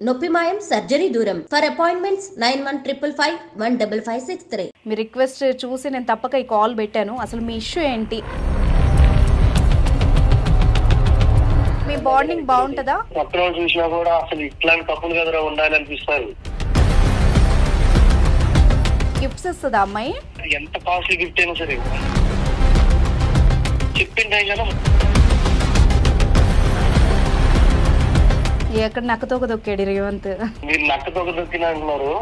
నొప్పి మాయం, సర్జరీ దూరం. For appointments 9155515563. మీ రిక్వెస్ట్ చూసి నేను తప్పక ఈ కాల్ పెట్టాను. అసలు మీ ఇష్యూ ఏంటి? మీ బాండింగ్ బాగుంటుందా? పక్కన చూసినా కూడా అసలు ఇట్లాంటి కప్పులు కదరా ఉండాలనిపిస్తారు. గిఫ్ట్స్ ఇస్తుందా అమ్మాయి? ఎంత కాస్ట్లీ గిఫ్ట్ అయినా సరే చెప్పింది కదా. ఎక్కడ నక్కతోక దొక్కాడు రేవంత్. మీరు నక్క తొక్క దొక్కిన అంటున్నారు,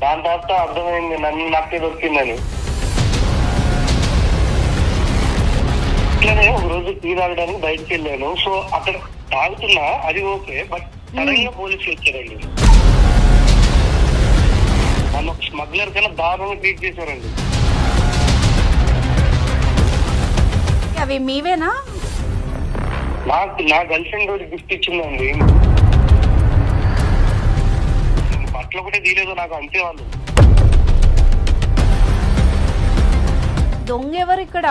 దాని తర్వాత అర్థమైంది నన్ను నక్కే దొక్కిందని. ఇట్లానే ఒక రోజు టీ తాగడానికి బయటకు వెళ్ళాను. సో అక్కడ తాగుతున్నా, అది ఓకే. బట్ సడన్ గా పోలీసులు వచ్చారండి. నన్ను ఒక స్మగ్లర్ కన్నా దారుణంగా ట్రీట్ చేశారండి. అవి మీవేనా? నా గర్ల్ ఫ్రెండ్ రోజు గిఫ్ట్ ఇచ్చిందండి. బట్టలు ఒకటే తీయలేదు నాకు, అంతే. వాళ్ళు దొంగ ఎవరు ఇక్కడ?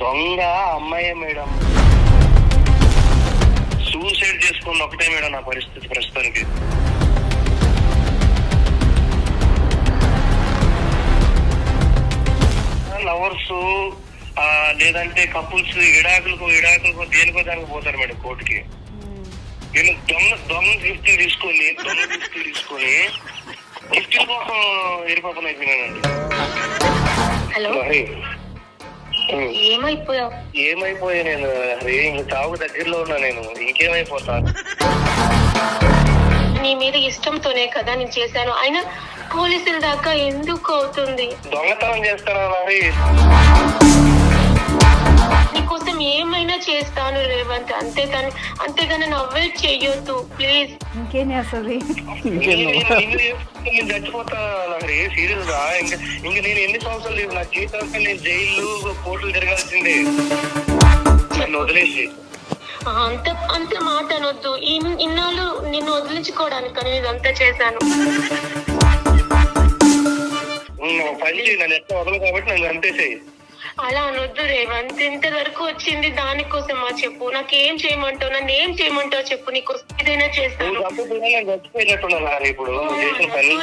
దొంగ అమ్మాయే మేడం. సూసైడ్ చేసుకున్న ఒకటే మేడం నా పరిస్థితి ప్రస్తుతానికి. లవర్స్ లేదంటే కపుల్స్ విడాకులకు దేనికో దానికి పోతారు మేడం కోర్టుకి. నేను దొంగ గిఫ్ట్ తీసుకొని గిఫ్ట్ కోసం ఎరిపాపన అయిపోయినానండి. హలో, ఏమైపోయా నేను? ఇంక చావుకు దగ్గరలో ఉన్నా నేను. ఇంకేమైపోతా? నీ మీద ఇష్టంతోనే కదా నేను చేశాను. అయినా పోలీసుల దాకా ఎందుకు అవుతుంది? దొంగతనం చేస్తానా మరి? నీకోసం ఏమైనా చేస్తాను రేవంత్, అంతేగాని అవాయిడ్ చెయ్యొద్దు ప్లీజ్. ఇంకేం చేస్తుంది? నేను చచ్చిపోతా మరి, సీరియస్ గా. ఇంక నేను ఎన్ని సంవత్సరాలు లేదు నా జీవితానికి. నేను జైలు కోర్టులు తిరగాల్సిందే నన్ను వదిలేసి. అంత మాట అనొద్దు. ఇన్నాళ్ళు నిన్ను వదిలించుకోవడానికి నేను ఇదంతా చేశాను. పని చేయి, నన్ను ఎట్లా వదలు కాబట్టి నన్ను అంతేసేయి. అలా అనొద్దు రేవంత్. ఇంతవరకు వచ్చింది దానికోసమా చెప్పు? నాకేం చేయమంటావు? నన్ను ఏం చేయమంటావు చెప్పు? నీకోసం ఏదైనా చేస్తాను. చచ్చిపోయినట్టున్నా ఇప్పుడు చేసిన పని.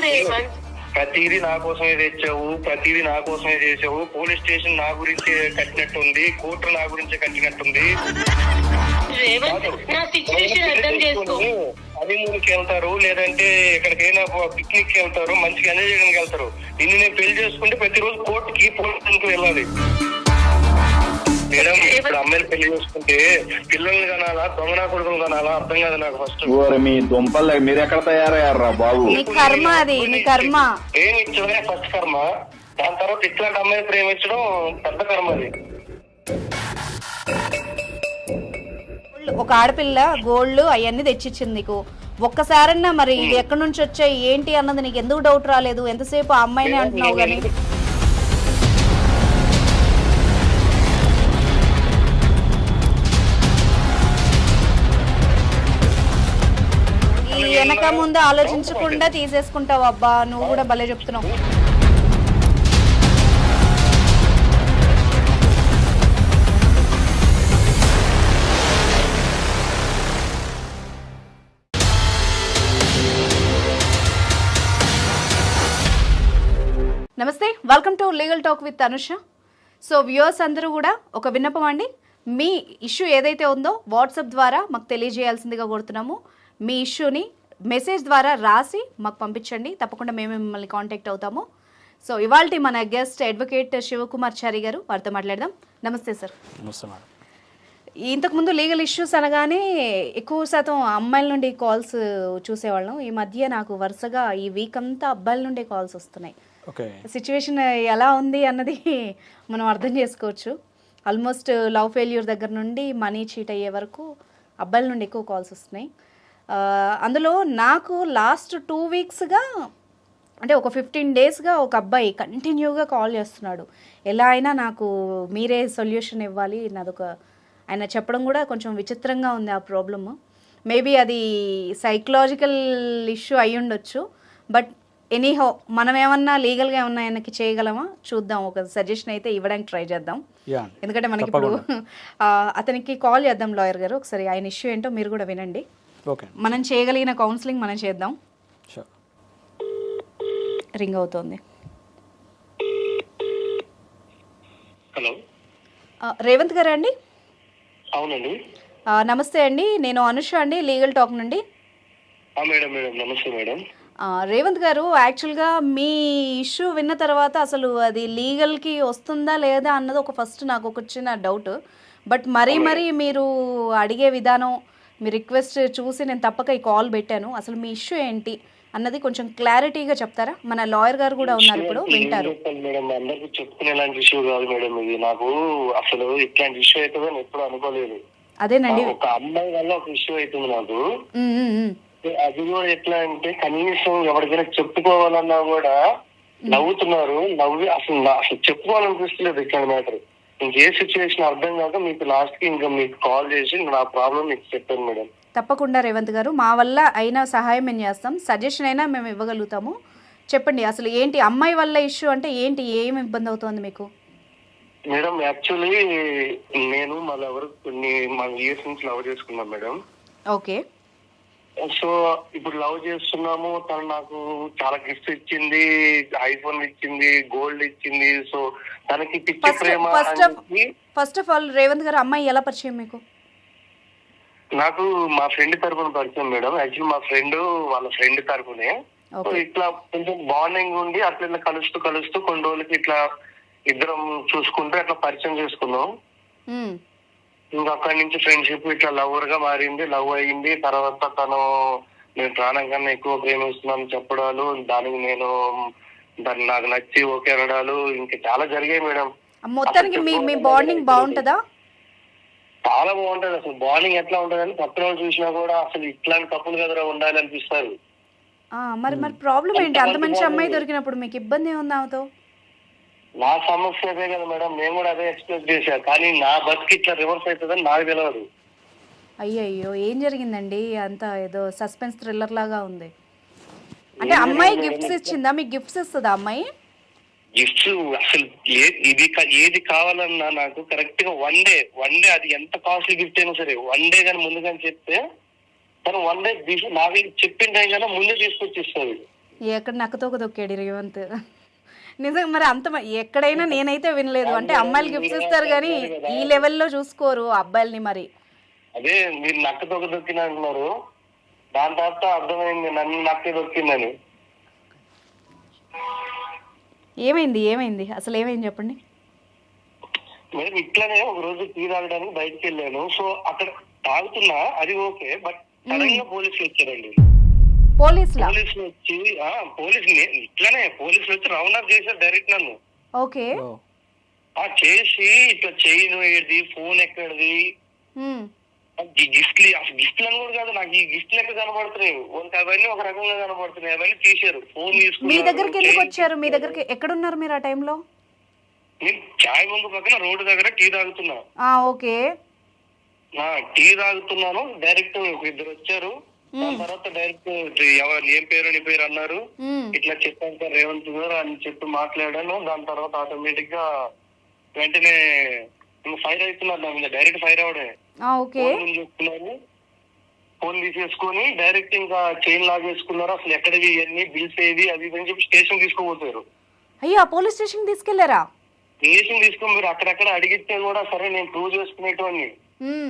ప్రతిదీ నా కోసమే తెచ్చావు, ప్రతిదీ నా కోసమే చేసావు. పోలీస్ స్టేషన్ నా గురించి కట్టినట్టుంది, కోర్టు నా గురించి కట్టినట్టుంది. రేవంత్, నా సిచ్యువేషన్ అర్థం చేసుకో. హనీమూన్కి వెళ్తారు, లేదంటే ఎక్కడికైనా పిక్నిక్ కి వెళ్తారు, మంచిగా ఎంజాయ్ చేయడానికి వెళ్తారు. నిన్ను నేను పెళ్లి చేసుకుంటే ప్రతిరోజు కోర్టుకి పోలీసులకు వెళ్ళాలి మేడం. ఇప్పుడు అమ్మాయిలు పెళ్లి చేసుకుంటే పిల్లల్ని కనాలా, దొంగనా కొడుకులు కనాలా అర్థం కాదు నాకు ఫస్ట్. మీ దుంపలు మీరు ఎక్కడ తయారయ్యారా బాబు? నీ కర్మ అది, నీ కర్మ. ప్రేమించడమే ఫస్ట్ కర్మ, దాని తర్వాత ఇట్లాంటి అమ్మాయిని ప్రేమించడం పెద్ద కర్మ. అది ఒక ఆడపిల్ల గోల్డ్ అవన్నీ తెచ్చిచ్చింది నీకు. ఒక్కసారన్నా మరి ఇది ఎక్కడి నుంచి వచ్చాయి ఏంటి అన్నది నీకు ఎందుకు డౌట్ రాలేదు? ఎంతసేపు ఆ అమ్మాయిని అంటున్నావు కానీ. ఈ వెనక ముందు ఆలోచించకుండా తీసేసుకుంటావు. అబ్బా నువ్వు కూడా భలే చెప్తున్నావు. నమస్తే, welcome to legal talk with Anusha. So viewers అందరూ కూడా ఒక విన్నపం అండి, మీ ఇష్యూ ఏదైతే ఉందో వాట్సాప్ ద్వారా మాకు తెలియజేయాల్సిందిగా కోరుతున్నాము. మీ ఇష్యూని మెసేజ్ ద్వారా రాసి మాకు పంపించండి, తప్పకుండా మేము మిమ్మల్ని కాంటాక్ట్ అవుతాము. సో ఇవాళ మన గెస్ట్ అడ్వకేట్ శివకుమార్ చారి గారు, వారితో మాట్లాడదాం. నమస్తే సార్. నమస్తే మేడం. ఇంతకుముందు లీగల్ ఇష్యూస్ అనగానే ఎక్కువ శాతం అమ్మాయిల నుండి కాల్స్ చూసేవాళ్ళం. ఈ మధ్య నాకు వరుసగా ఈ వీక్ అంతా అబ్బాయిల నుండే కాల్స్ వస్తున్నాయి. సిచ్యువేషన్ ఎలా ఉంది అన్నది మనం అర్థం చేసుకోవచ్చు. ఆల్మోస్ట్ లవ్ ఫెయిల్యూర్ దగ్గర నుండి మనీ చీట్ అయ్యే వరకు అబ్బాయిల నుండి ఎక్కువ కాల్స్ వస్తున్నాయి. అందులో నాకు లాస్ట్ 2 వీక్స్గా అంటే ఒక 15 డేస్గా ఒక అబ్బాయి కంటిన్యూగా కాల్ చేస్తున్నాడు. ఎలా అయినా నాకు మీరే సొల్యూషన్ ఇవ్వాలి, నాదొక ఆయన చెప్పడం కూడా కొంచెం విచిత్రంగా ఉంది ఆ ప్రాబ్లమ్. మేబీ అది సైకలాజికల్ ఇష్యూ అయి ఉండొచ్చు. బట్ ఎనీహో మనం ఏమన్నా లీగల్గా ఏమన్నా ఆయనకి చేయగలమా చూద్దాం. ఒక సజెషన్ అయితే ఇవ్వడానికి ట్రై చేద్దాం. ఎందుకంటే మనకి ఇప్పుడు అతనికి కాల్ చేద్దాం లాయర్ గారు. ఒకసారి ఆయన ఇష్యూ ఏంటో మీరు కూడా వినండి. ఓకే మనం చేయగలిగిన కౌన్సిలింగ్ మనం చేద్దాం. షూర్. రింగ్ అవుతోంది. హలో, రేవంత్ గారా అండి? అవునండి. నమస్తే అండి, నేను అనుష అండి, లీగల్ టాక్ నుండి. మేడం మేడం నమస్తే మేడం. రేవంత్ గారు, యాక్చువల్గా మీ ఇష్యూ విన్న తర్వాత అసలు అది లీగల్కి వస్తుందా లేదా అన్నది ఫస్ట్ నాకు ఒక చిన్న డౌట్. బట్ మరీ మీరు అడిగే విధానం, మీ రిక్వెస్ట్ చూసి నేను తప్పక ఈ కాల్ పెట్టాను. అసలు మీ ఇష్యూ ఏంటి అన్నది కొంచెం క్లారిటీగా చెప్తారా? మన లాయర్ గారు కూడా ఉన్నారు, ఇప్పుడు వింటారు. మేడం, అందరికి చెప్పుకునే ఇలాంటి ఇష్యూ కాదు మేడం ఇది. నాకు అసలు ఇట్లాంటి ఇష్యూ అవుతుందని ఎప్పుడు అనుకోలేదు. అదేనండి, ఒక అమ్మాయి వల్ల ఒక ఇష్యూ అవుతుంది నాకు. అది కూడా ఎట్లా అంటే కనీసం ఎవరికైనా చెప్పుకోవాలన్నా కూడా నవ్వుతున్నారు. అసలు చెప్పుకోవాలనిపిస్తలేదు ఇట్లాంటి మ్యాటర్. ఇంకే సిచ్యువేషన్ అర్థం కాక మీకు లాస్ట్ కి ఇంకా మీకు కాల్ చేసి నా ప్రాబ్లం మీకు చెప్పాను మేడం. తప్పకుండా రేవంత్ గారు, మా వల్ల అయినా సహాయం మేము చేస్తాం, సజెషన్ అయినా మేము ఇవ్వగలుగుతాము. చెప్పండి, అసలు ఏంటి అమ్మాయి వల్ల ఇష్యూ అంటే ఏంటి, ఏం ఇబ్బంది అవుతుంది మీకు? మేడం, యాక్చువల్లీ నేను మా ఇయర్స్ నుంచి లవ్ చేసుకున్నాం మేడం. ఓకే. సో ఇప్పుడు లవ్ చేస్తున్నాము. తను నాకు చాలా గిఫ్ట్స్ ఇచ్చింది, ఐఫోన్ ఇచ్చింది, గోల్డ్ ఇచ్చింది. సో తనకి పిచ్చి ప్రేమ. ఫస్ట్ ఆఫ్ ఆల్ రేవంత్ గారు, అమ్మాయి ఎలా పరిచయం మీకు? నాకు మా ఫ్రెండ్ తరపున పరిచయం మేడం. యాక్చువల్లీ మా ఫ్రెండ్ వాళ్ళ ఫ్రెండ్ తరపునే. సో ఇట్లా కొంచెం బాండింగ్ ఉండి అట్లా కలుస్తూ కొన్ని రోజులకి ఇట్లా ఇద్దరం చూసుకుంటూ అట్లా పరిచయం చేసుకున్నాం. ఇంకా అక్కడి నుంచి ఫ్రెండ్షిప్ ఇట్లా లవర్ గా మారింది, లవ్ అయ్యింది. తర్వాత తను నేను ప్రాణం కన్నా ఎక్కువ ప్రేమిస్తున్నాను చెప్పడాలు, దానికి దాన్ని నాకు నచ్చి ఓకే అనడాలు ఇంకా చాలా జరిగాయి మేడం. మొత్తానికి మీ బాండింగ్ బాగుంటుందా? చాలా బాగుంటది. అసలు బాండింగ్ ఎట్లా ఉంటదని పక్కన వాళ్ళు చూసినా కూడా అసలు ఇట్లాంటి కప్పులు కదరా ఉండాలి అనిపిస్తారు. మరి ప్రాబ్లం ఏంటి? అంత మంచి అమ్మాయి దొరికినప్పుడు మీకు ఇబ్బంది ఏముంది ఆమెతో? నా సమస్య అదే కదా మేడం, నేను కూడా అదే ఎక్స్ప్రెస్ చేశా. కానీ నా బతికి ఇట్లా రివర్స్ అవుతుందని నాకు తెలియదు. అయ్యయ్యో, ఏం జరిగిందండి? అంత ఏదో సస్పెన్స్ థ్రిల్లర్ లాగా ఉంది. అంటే అమ్మాయి గిఫ్ట్స్ ఇచ్చిందా? మీకు గిఫ్ట్స్ ఇస్తుందా అమ్మాయి? గిఫ్ట్స్ అసలు ఏది కావాలన్నా నాకు కరెక్ట్ గా వన్ డే అది ఎంత కాస్ట్లీ గిఫ్ట్ అయినా సరే వన్ డే కానీ ముందుగానే చెప్తే తను వన్ డే నాకు చెప్పిన టైం కన్నా ముందే తీసుకొచ్చి ఇస్తుంది. ఎక్కడ నక్కతోక దొక్కాడు రేవంత్. నిజంగా మరి అంత ఎక్కడైనా నేనైతే వినలేదు. అంటే అమ్మాయిలు గిఫ్ట్స్ ఇస్తారు కానీ ఈ లెవెల్లో చూసుకోరు అబ్బాయిల్ని. మరి అదే మీరు నక్కతోక దొక్కిన అంటున్నారు, దాని తర్వాత అర్థమైంది నన్ను నక్కే దొక్కిందని. ఏమైంది అసలు ఏమైంది చెప్పండి. నేను ఇట్లానే ఒక రోజు టీ తాగడానికి బయటకు వెళ్ళాను. సో అక్కడ తాగుతున్నా, అది ఓకే. బట్ సడన్ గా పోలీసులు వచ్చారండి. పోలీసులు వచ్చి పోలీసులు వచ్చి రౌండ్ అప్ చేశారు డైరెక్ట్ నన్ను. ఓకే. చేసి ఇట్లా చైన్ ఏది, ఫోన్ ఎక్కడిది, గిఫ్ట్లు అని కూడా కాదు, నాకు ఈ గిఫ్ట్ లెక్క కనబడుతున్నాయి. అవన్నీ ఒక రకంగా కనబడుతున్నాయి. అవన్నీ తీశారు. ఫోన్ తీసుకుని మీ దగ్గరికి ఎందుకు వచ్చారు? మీ దగ్గరికి ఎక్కడున్నారు మీరు ఆ టైంలో? నేను చాయ్ ముందు పక్కన రోడ్డు దగ్గర టీ తాగుతున్నా. ఓకే. టీ తాగుతున్నాను. డైరెక్ట్ ఇద్దరు వచ్చారు. దాని తర్వాత డైరెక్ట్ ఏం పేరు నీ పేరు అన్నారు. ఇట్లా చెప్పాను సార్ రేవంత్ గారు అని చెప్పి మాట్లాడాను. దాని తర్వాత ఆటోమేటిక్ గా వెంటనే ఫైర్ అవుతున్నారు నా మీద. డైరెక్ట్ ఫైర్ అవడే. చెప్తున్నారు. ఫోన్ తీసేసుకొని డైరెక్ట్ ఇంకా చైన్ లాగేసుకున్నారు. అసలు ఎక్కడివి ఇవన్నీ బిల్స్ ఏది అది అని చెప్పి స్టేషన్ తీసుకుపోతారు. అయ్యా, పోలీస్ స్టేషన్ తీసుకెళ్లారా? స్టేషన్ తీసుకుని మీరు అక్కడక్కడ అడిగితే కూడా సరే నేను ప్రూవ్ చేసుకునేటువంటి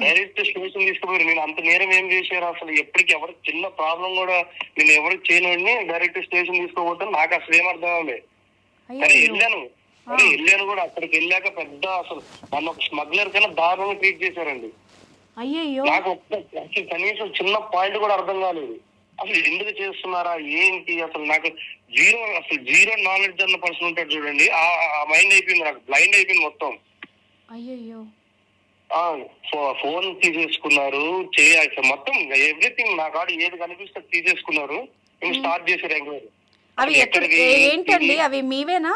డైరెక్ట్ స్టేషన్ తీసుకుపోయారు. నేను అంత నేరం ఏం చేశారు అసలు? ఎప్పటికి ఎవరికి చిన్న ప్రాబ్లం కూడా నేను ఎవరికి చేయను, డైరెక్ట్ స్టేషన్ తీసుకుపోతాను. నాకు అసలు ఏమర్థం అవ్వలేదు. సరే వెళ్ళాను కూడా. అక్కడికి వెళ్ళాక పెద్ద అసలు నన్ను ఒక స్మగ్లర్ కన్నా దారుణంగా ట్రీట్ చేశారండి. నాకు అసలు కనీసం చిన్న పాయింట్ కూడా అర్థం కాలేదు. అసలు ఎందుకు చేస్తున్నారా ఏంటి అసలు? నాకు జీరో నాలెడ్జ్ అన్న పర్సన్ ఉంటాడు చూడండి, ఆ మైండ్ అయిపోయింది. నాకు బ్లైండ్ అయిపోయింది మొత్తం. అయ్యో. ఫోన్ తీసేసుకున్నారు, మొత్తం ఎవ్రీథింగ్ నా కాడ ఏది కనిపిస్తే తీసేసుకున్నారు. స్టార్ట్ చేశారు ఎంక్వైరీ. అవి ఏంటండి? అవి మీవేనా?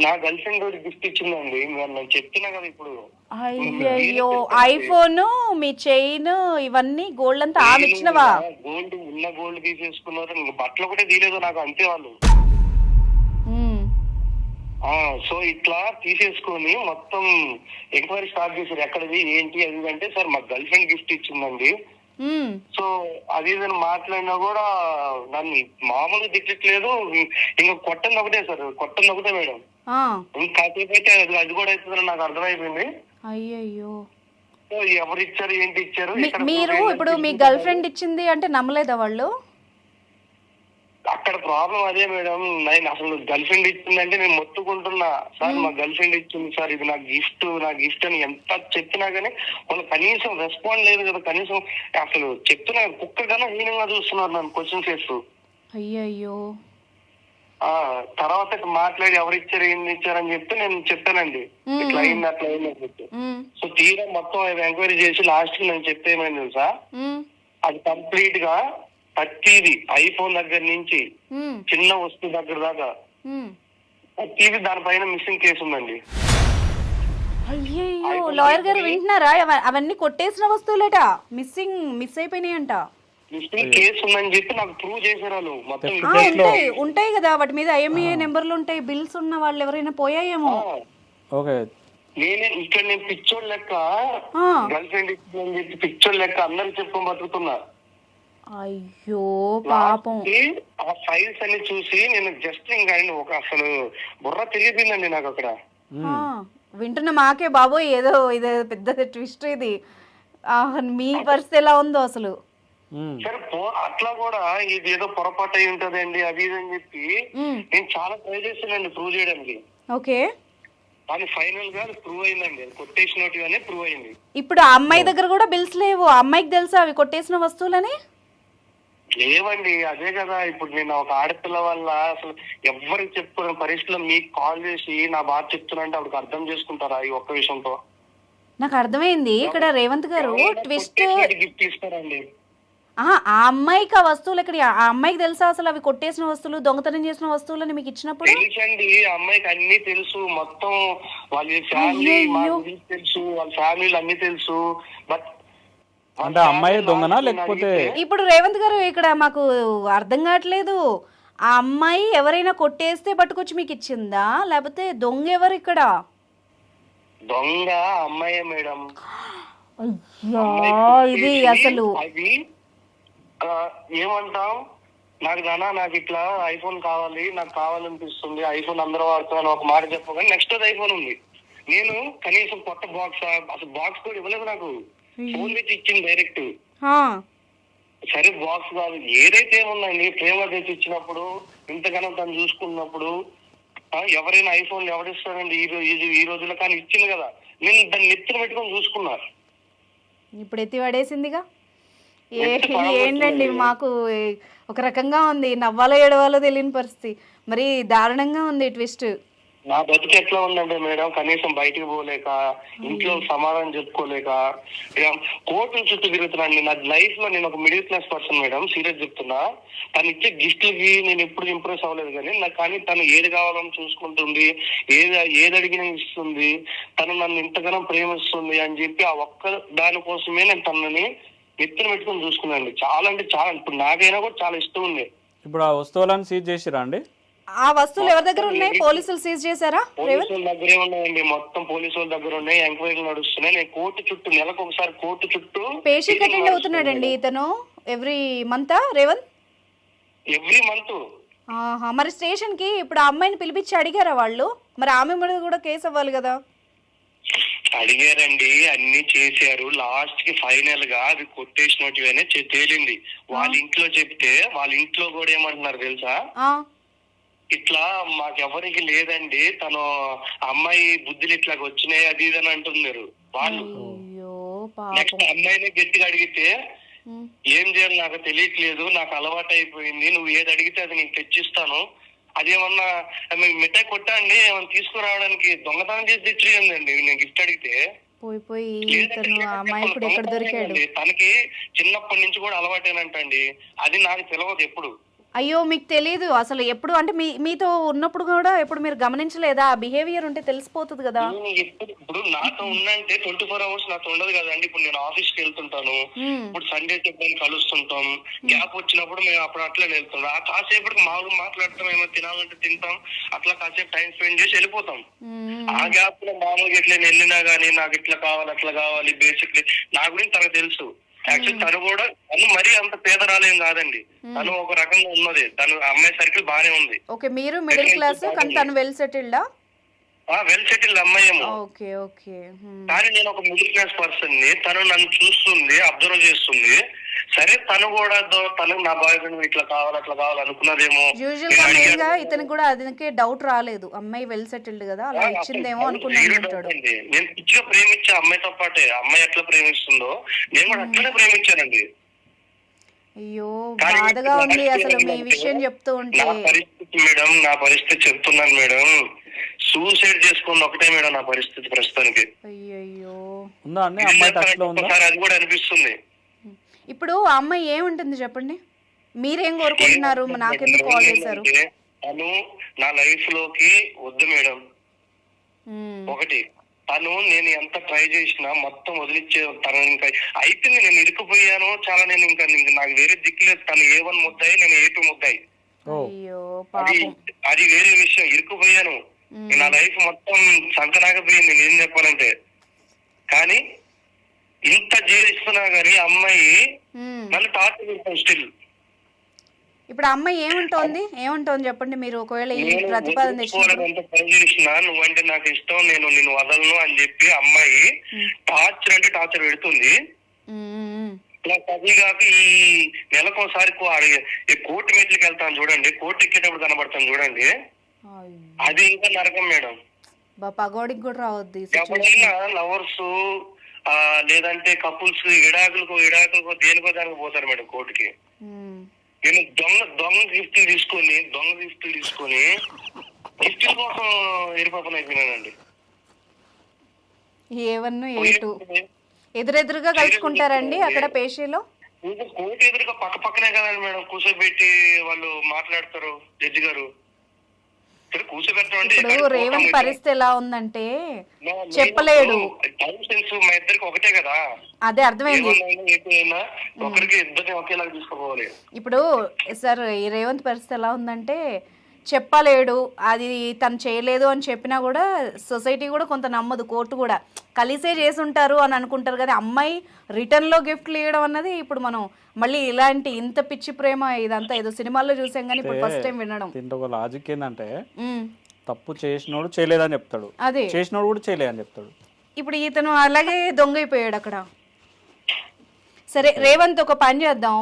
నా గర్ల్ ఫ్రెండ్ గిఫ్ట్ ఇచ్చిందండి. నేను చెప్తున్నా కదా ఇప్పుడు. అయ్యో, ఐఫోన్, మీ చైన్, ఇవన్నీ గోల్డ్ అంతా ఆమె ఇచ్చినవా? గోల్డ్ తీసేసుకున్నారు. బట్టలు కూడా తీయలేదు నాకు, అంతే వాళ్ళు. సో ఇట్లా తీసేసుకొని మొత్తం ఎంక్వైరీ స్టార్ట్ చేశారు. ఎక్కడిది ఏంటి అది అంటే, సార్ మా గర్ల్ ఫ్రెండ్ గిఫ్ట్ ఇచ్చిందండి, సో అది ఇదని మాట్లాడినా కూడా నన్ను మామూలుగా తిట్టట్లేదు, ఇంకా కొట్టంది ఒకటే సార్, కొట్టంది ఒకటే మేడం. ఇంకా కాసేపు అయితే అది కూడా అవుతుందని నాకు అర్థమైపోయింది. అయ్యయ్యో, సో ఎవరు ఇచ్చారు ఏంటి ఇచ్చారు. మీరు ఇప్పుడు మీ గర్ల్ ఫ్రెండ్ ఇచ్చింది అంటే నమ్మలేదా వాళ్ళు? అక్కడ ప్రాబ్లం అదే మేడం, నేను అసలు గర్ల్ ఫ్రెండ్ ఇచ్చిందంటే నేను మొత్తుకుంటున్నా, సార్ మా గర్ల్ ఫ్రెండ్ ఇచ్చింది సార్, ఇది నా గిఫ్ట్ అని ఎంత చెప్పినా గానీ వాళ్ళు కనీసం రెస్పాండ్ లేదు కదా. కనీసం అసలు చెప్తున్నా కుక్క కన్నా హీనంగా చూస్తున్నారు నన్ను క్వశ్చన్స్ చేస్తూ. అయ్యయ్యో. తర్వాత మాట్లాడి ఎవరు ఇచ్చారు ఏంది ఇచ్చారని చెప్తే నేను చెప్పానండి, ఇట్లా అయింది అట్లా అయింది అని చెప్పి. సో తీరా మొత్తం ఎంక్వైరీ చేసి లాస్ట్ కి నేను చెప్పేమైంది తెలుసా, అది కంప్లీట్ గా ప్రతిది ఐఫోన్ దగ్గర నుంచి చిన్న వస్తువు దగ్గర దాకా ప్రతిది దానిపైన మిస్సింగ్ కేసు ఉందండి. అయ్యయ్యో, లాయర్ గారు వింటున్నారా? అవన్నీ కొట్టేసిన వస్తువులేట మిస్ అయిపోయినాయంట. మిస్సింగ్ కేసు ఉందని చెప్పి నాకు ప్రూవ్ చేశారు వాళ్ళు మొత్తం. ఉంటాయి కదా వాటి మీద IMEI నెంబర్లు ఉంటాయి, బిల్స్ ఉన్న వాళ్ళు ఎవరైనా పోయాయేమో. నేను పిచ్చోడు లెక్క గర్ల్ ఫ్రెండ్ ఇచ్చిందని చెప్పి పిచ్చోడు లెక్క అందరికి చెప్పుకొని బతుకుతున్నా. అయ్యో పాపం. ఆ ఫైల్స్ అన్ని చూసి నేను జస్ట్ ఇంకా ఒక అసలు బుర్ర తెలియపోయిందండి నాకు అక్కడ. వింటున్న మాకే బాబోయ్ ఏదో పెద్ద ట్విస్ట్ ఇది. మీ పరిస్థితి ఎలా ఉందో అసలు. సరే అట్లా కూడా ఇది ఏదో పొరపాటు అయి ఉంటదండి అది ఇది అని చెప్పి నేను చాలా ట్రై చేశానండి ప్రూవ్ చేయడానికి. ఓకే, కానీ ఫైనల్ గా ప్రూవ్ అయిందండి, కొట్టేసినట్టుగానే ప్రూవ్ అయింది. ఇప్పుడు ఆ అమ్మాయి దగ్గర కూడా బిల్స్ లేవు, ఆ అమ్మాయికి తెలుసా అవి కొట్టేసిన వస్తువులని? లేవండి, అదే కదా ఇప్పుడు నేను ఒక ఆడపిల్ల వల్ల అసలు ఎవరికి చెప్పుకునే పరిస్థితిలో మీకు కాల్ చేసి నా బాధ చెప్తున్నా అప్పుడు అర్థం చేసుకుంటారా ఈ ఒక్క విషయంతో? నాకు అర్థమైంది. ఇక్కడ రేవంత్ గారు ట్విస్ట్ గిఫ్ట్ ఇస్తారండి. ఆ అమ్మాయికి ఆ వస్తువులు ఎక్కడ? ఆ అమ్మాయికి తెలుసా అసలు అవి కొట్టేసిన వస్తువులు, దొంగతనం చేసిన వస్తువులని మీకు ఇచ్చినప్పుడు? తెలుసండి, అమ్మాయికి అన్ని తెలుసు, మొత్తం వాళ్ళ ఫ్యామిలీ తెలుసు, వాళ్ళ ఫ్యామిలీలు అన్ని తెలుసు. బట్ అంటే అమ్మాయి దొంగనా లేకపోతే? ఇప్పుడు రేవంత్ గారు ఇక్కడ మాకు అర్థం కావట్లేదు. ఆ అమ్మాయి ఎవరైనా కొట్టేస్తే పట్టుకొచ్చి మీకు ఇచ్చిందా, లేకపోతే దొంగ ఎవరు ఇక్కడ? దొంగ అమ్మాయే మేడం. ఇది అసలు అది ఏమంటాం, నాకు ఇట్లా ఐఫోన్ కావాలి, నాకు కావాలనిపిస్తుంది, ఐఫోన్ అందరూ వాడుతాను ఒక మాట చెప్పగానే నెక్స్ట్ అది ఐఫోన్ ఉంది. నేను కనీసం కొత్త బాక్స్, అసలు బాక్స్ కూడా ఇవ్వలేదు, నాకు ఫోన్ తెచ్చి ఇచ్చింది డైరెక్ట్. సరే బాక్స్ కాదు ఏదైతే ఏముందండి, ప్రేమ తెచ్చి ఇచ్చినప్పుడు ఇంతగానో తను చూసుకున్నప్పుడు ఎవరైనా ఐఫోన్ ఎవరిస్తారండి ఈ రోజుల్లో? కానీ ఇచ్చింది కదా, నేను దాన్ని నెత్తిన పెట్టుకొని చూసుకున్నా. ఇప్పుడు ఎత్తి పడేసిందిగా. ఏంటండి మాకు ఒక రకంగా ఉంది, నవ్వాలో ఏడవాలో తెలియని పరిస్థితి. మరి దారుణంగా ఉంది ట్విస్ట్. నా బతుకు ఎట్లా ఉందంటే మేడం, కనీసం బయటికి పోలేక, ఇంట్లో సమాధానం చెప్పుకోలేక, కోర్టుల చుట్టూ తిరుగుతున్నాను. నా లైఫ్ లో నేను ఒక middle class person madam, serious చెప్తున్నా. తను ఇచ్చే గిఫ్ట్లకి నేను ఎప్పుడు ఇంప్రెస్ అవ్వలేదు, కానీ తను ఏది కావాలని చూసుకుంటుంది, ఏది అడిగినా ఇస్తుంది, తను నన్ను ఇంతగానో ప్రేమిస్తుంది అని చెప్పి ఆ ఒక్క దానికోసమే నేను తనని ఎత్తున పెట్టుకుని చూసుకున్నాను. చాలా అంటే చాలా, ఇప్పుడు నాకైనా కూడా చాలా ఇష్టం ఉంది. ఇప్పుడు ఆ వస్తువులను సీజ్ చేసిరా అండి? ఆ వస్తువులు ఎవరి దగ్గర ఉన్నాయి? పోలీసులు సీజ్ చేశారా? పోలీసుల దగ్గరే ఉన్నాయండి, మొత్తం పోలీసుల దగ్గర ఉన్నాయి, ఎంక్వైరీలు నడుస్తున్నాయి. నేను కోర్టు చుట్టూ నెలకు ఒకసారి కోర్టు చుట్టూ పేషీకి అటెండ్ అవుతున్నాడండి ఇతను every month. Revanth every month. మరి స్టేషన్ కి ఇప్పుడు ఆ అమ్మాయిని పిలిపించి అడిగారా వాళ్ళు? మరి ఆమె మీద కూడా కేసు అవ్వాలి కదా. అడిగారండి, అన్ని చేశారు. లాస్ట్ కి ఫైనల్ గా అది కొట్టేసినట్టుగానే తేలింది. వాళ్ళ ఇంట్లో చెప్తే వాళ్ళ ఇంట్లో కూడా ఏమంటున్నారు తెలుసా, ఇట్లా మాకెవరికి లేదండి, తను అమ్మాయి బుద్ధులు ఇట్లా వచ్చినాయి అది ఇది అని అంటున్నారు వాళ్ళు. నెక్స్ట్ అమ్మాయిని గట్టిగా అడిగితే ఏం చేయాలి నాకు తెలియట్లేదు, నాకు అలవాటు అయిపోయింది, నువ్వు ఏది అడిగితే అది నేను తెచ్చిస్తాను, అదేమన్నా మిఠాయి కొట్టా అండి ఏమన్నా తీసుకురావడానికి దొంగతనం చేసి తెచ్చియండి నేను గిఫ్ట్ అడిగితే. తనకి చిన్నప్పటి నుంచి కూడా అలవాటేనంటండి, అది నాకు తెలియదు ఎప్పుడు. అయ్యో మీకు తెలియదు అసలు ఎప్పుడు? అంటే మీతో ఉన్నప్పుడు కూడా ఎప్పుడు మీరు గమనించలేదా? బిహేవియర్ ఉంటే తెలిసిపోతుంది కదా. ఇప్పుడు నాతో ఉన్నంటే 24 hours నాతో ఉండదు కదండి. ఇప్పుడు నేను ఆఫీస్ కి వెళ్తుంటాను, ఇప్పుడు సండే చెప్పని కలుస్తుంటాం, గ్యాప్ వచ్చినప్పుడు మేము అప్పుడు అట్లా వెళ్తుంటాం. ఆ కాసేపటికి మామూలుగా మాట్లాడతాం, ఏమో తినాలంటే తింటాం, అట్లా కాసేపు టైం స్పెండ్ చేసి వెళ్ళిపోతాం. ఆ గ్యాప్ లో మామూలుగా ఎట్లా వెళ్ళినా గానీ నాకు ఇట్లా కావాలి అట్లా కావాలి, బేసిక్లీ నా గురించి తనకు తెలుసు. యాక్చువల్ తను మరీ అంత పేదరాలేం కాదండి. తను ఒక రకంగా ఉన్నది. తను అమ్మాయి సర్కిల్ బానే ఉంది. ఓకే, మీరు మిడిల్ క్లాస్ కానీ తను వెల్ సెటిల్డా? వెల్ సెటిల్డ్ అమ్మాయి ఏమో. Okay okay. కానీ నేను ఒక మిడిల్ క్లాస్ పర్సన్ ని. తను నన్ను చూస్తుంది, అబ్జర్వ్ చేస్తుంది. సరే తను కూడా తనకు నా బాయ్ ఫ్రెండ్ ఇట్లా కావాలి అట్లా కావాలి అనుకున్నదేమో. యూజువల్ గా మెయిన్ గా ఇతనికి కూడా అదికే డౌట్ రాలేదు, అమ్మాయి వెల్ సెటిల్డ్ కదా అలా ఇచ్చిందేమో అనుకున్నాడు. నేను పిచ్చిగా ప్రేమించే అమ్మాయితో పాటే అమ్మాయి ఎట్లా ప్రేమిస్తుందో నేను కూడా అట్లనే ప్రేమించానండి. అయ్యో బాధగా ఉంది అసలు మీ విషయం చెప్తూ ఉంటే. నా పరిస్థితి చెప్తున్నాను మేడం. సూసైడ్ చేసుకున్న ఒకటే మేడం నా పరిస్థితి ప్రస్తుతానికి. అయ్యో అది కూడా అనిపిస్తుంది. ఇప్పుడు ఆ అమ్మాయి ఏముంటుంది చెప్పండి, మీరేం కోరుకుంటున్నారు? నాకెందుకు కాల్ చేశారు? తను నా లైఫ్ లోకి వద్దు మేడం. ఒకటి తను నేను ఎంత ట్రై చేసినా మొత్తం వదిలిచ్చే తను ఇంకా అయిపోయింది. నేను ఇరుక్కుపోయాను చాలా. నేను ఇంకా నాకు వేరే దిక్కులేదు. తను A1 ముద్దాయి, నేను A2 ముద్దాయి. అది వేరే విషయం. ఇరుక్కుపోయాను. నా లైఫ్ మొత్తం సంకనాకపోయింది నేను చెప్పాలంటే. కానీ ఇంత జీవిస్తున్నా గానీ అమ్మాయి నన్ను టార్చర్ చేస్తాను స్టిల్. ఇప్పుడు అమ్మాయి ఏముంటోంది చెప్పండి మీరు. ఒకవేళ ఈ ప్రతిపాదన చేసినా నువ్వంటే నాకు ఇష్టం, నేను నిన్ను వదలను అని చెప్పి అమ్మాయి టార్చర్ అంటే టార్చర్ పెడుతుంది. ప్లస్ అది కాక ఈ నెలకోసారి కోర్టు మెట్లకి వెళ్తాను చూడండి, కోర్టు ఎక్కేటప్పుడు కనబడతాను చూడండి, అది ఇంకా నరకం మేడం. పగోడికి కూడా రావద్దు. ఎవరైనా లవర్స్ లేదంటే కపుల్స్ విడాకులకు దేనికో దానికి పోతారు మేడం కోర్టుకి. నేను దొంగ గిఫ్ట్లు తీసుకొని గిఫ్ట్ల కోసం ఎరిపాపన అయిపోయినానండి. A1 A2 ఎదురెదురుగా కలుసుకుంటారండి అక్కడ పేషీలో? కోర్టు ఎదురుగా పక్కనే కదండి మేడం కూర్చోబెట్టి వాళ్ళు మాట్లాడతారు జడ్జి గారు. ఇప్పుడు రేవంత్ పరిస్థితి ఎలా ఉందంటే చెప్పలేడు. మా ఇద్దరికి ఒకటే కదా, అదే అర్థమైంది. ఒకరికి ఇద్దరిని ఒకేలాగా తీసుకోవాలి. ఇప్పుడు సార్ ఈ రేవంత్ పరిస్థితి ఎలా ఉందంటే చెప్పలేడు. అది తను చేయలేదు అని చెప్పినా కూడా సొసైటీ కూడా కొంత నమ్మదు, కోర్టు కూడా కలిసే చేసి ఉంటారు అని అనుకుంటారు కదా. అమ్మాయి రిటర్న్లో గిఫ్ట్లు ఇవ్వడం అన్నది ఇప్పుడు మనం మళ్ళీ ఇలాంటి ఇంత పిచ్చి ప్రేమ ఇదంతా ఏదో సినిమాల్లో చూసాం కానీ ఇప్పుడు ఫస్ట్ టైం వినడం. దీంట్లో లాజిక్ ఏంటంటే తప్పు చేసినోడు చేయలేదని చెప్తాడు, అదే చేసినోడు కూడా చేయలేదని చెప్తాడు. ఇప్పుడు ఇతను అలాగే దొంగైపోయాడు అక్కడ. సరే రేవంత్ ఒక పని చేద్దాం,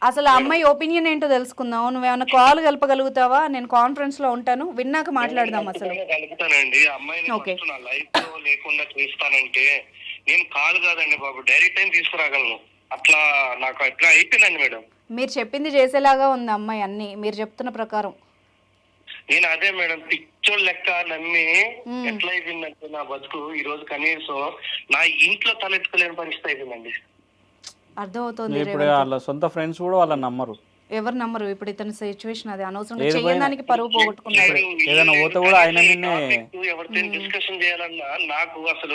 అసలు అమ్మాయి ఒపీనియన్ ఏంటో తెలుసుకుందాం. నువ్వేమైనా కాల్ కలపగలుగుతావా? నేను కాన్ఫరెన్స్ లో ఉంటాను, విన్నాక మాట్లాడదాం. అసలు కలుపుతానండి అమ్మాయిని నా లైఫ్ లో లేకుండా చేస్తానంటే నేను కాల్ కాదండి బాబు, డైరెక్ట్ టైం తీసుకురాగలను. అట్లా నాకు అట్లా అయిపోయిందండి మేడం. మీరు చెప్పింది చేసేలాగా ఉంది అమ్మాయి, అన్ని మీరు చెప్తున్న ప్రకారం. నేను అదే మేడం పిచ్చోళ్ళు లెక్క నమ్మి ఎట్లా అయిపోయిందంటే నా బతుకు ఈ రోజు కనీసం నా ఇంట్లో తలెత్తుకోలేని పరిస్థితి అయిపోయిందండి. అర్థమవుతుంది. ఇప్పుడు వాళ్ళ సొంత ఫ్రెండ్స్ కూడా వాళ్ళని నమ్మరు, ఎవరు నమ్మరు. ఇప్పుడు ఇతని సిచ్యువేషన్ అది, అనవసరంగా చేయడానికి పరువు పోగొట్టుకున్నాడు. ఏదైనా పోతే కూడా ఆయన ఎవరితో డిస్కషన్ చేయాలన్నా నాకు అసలు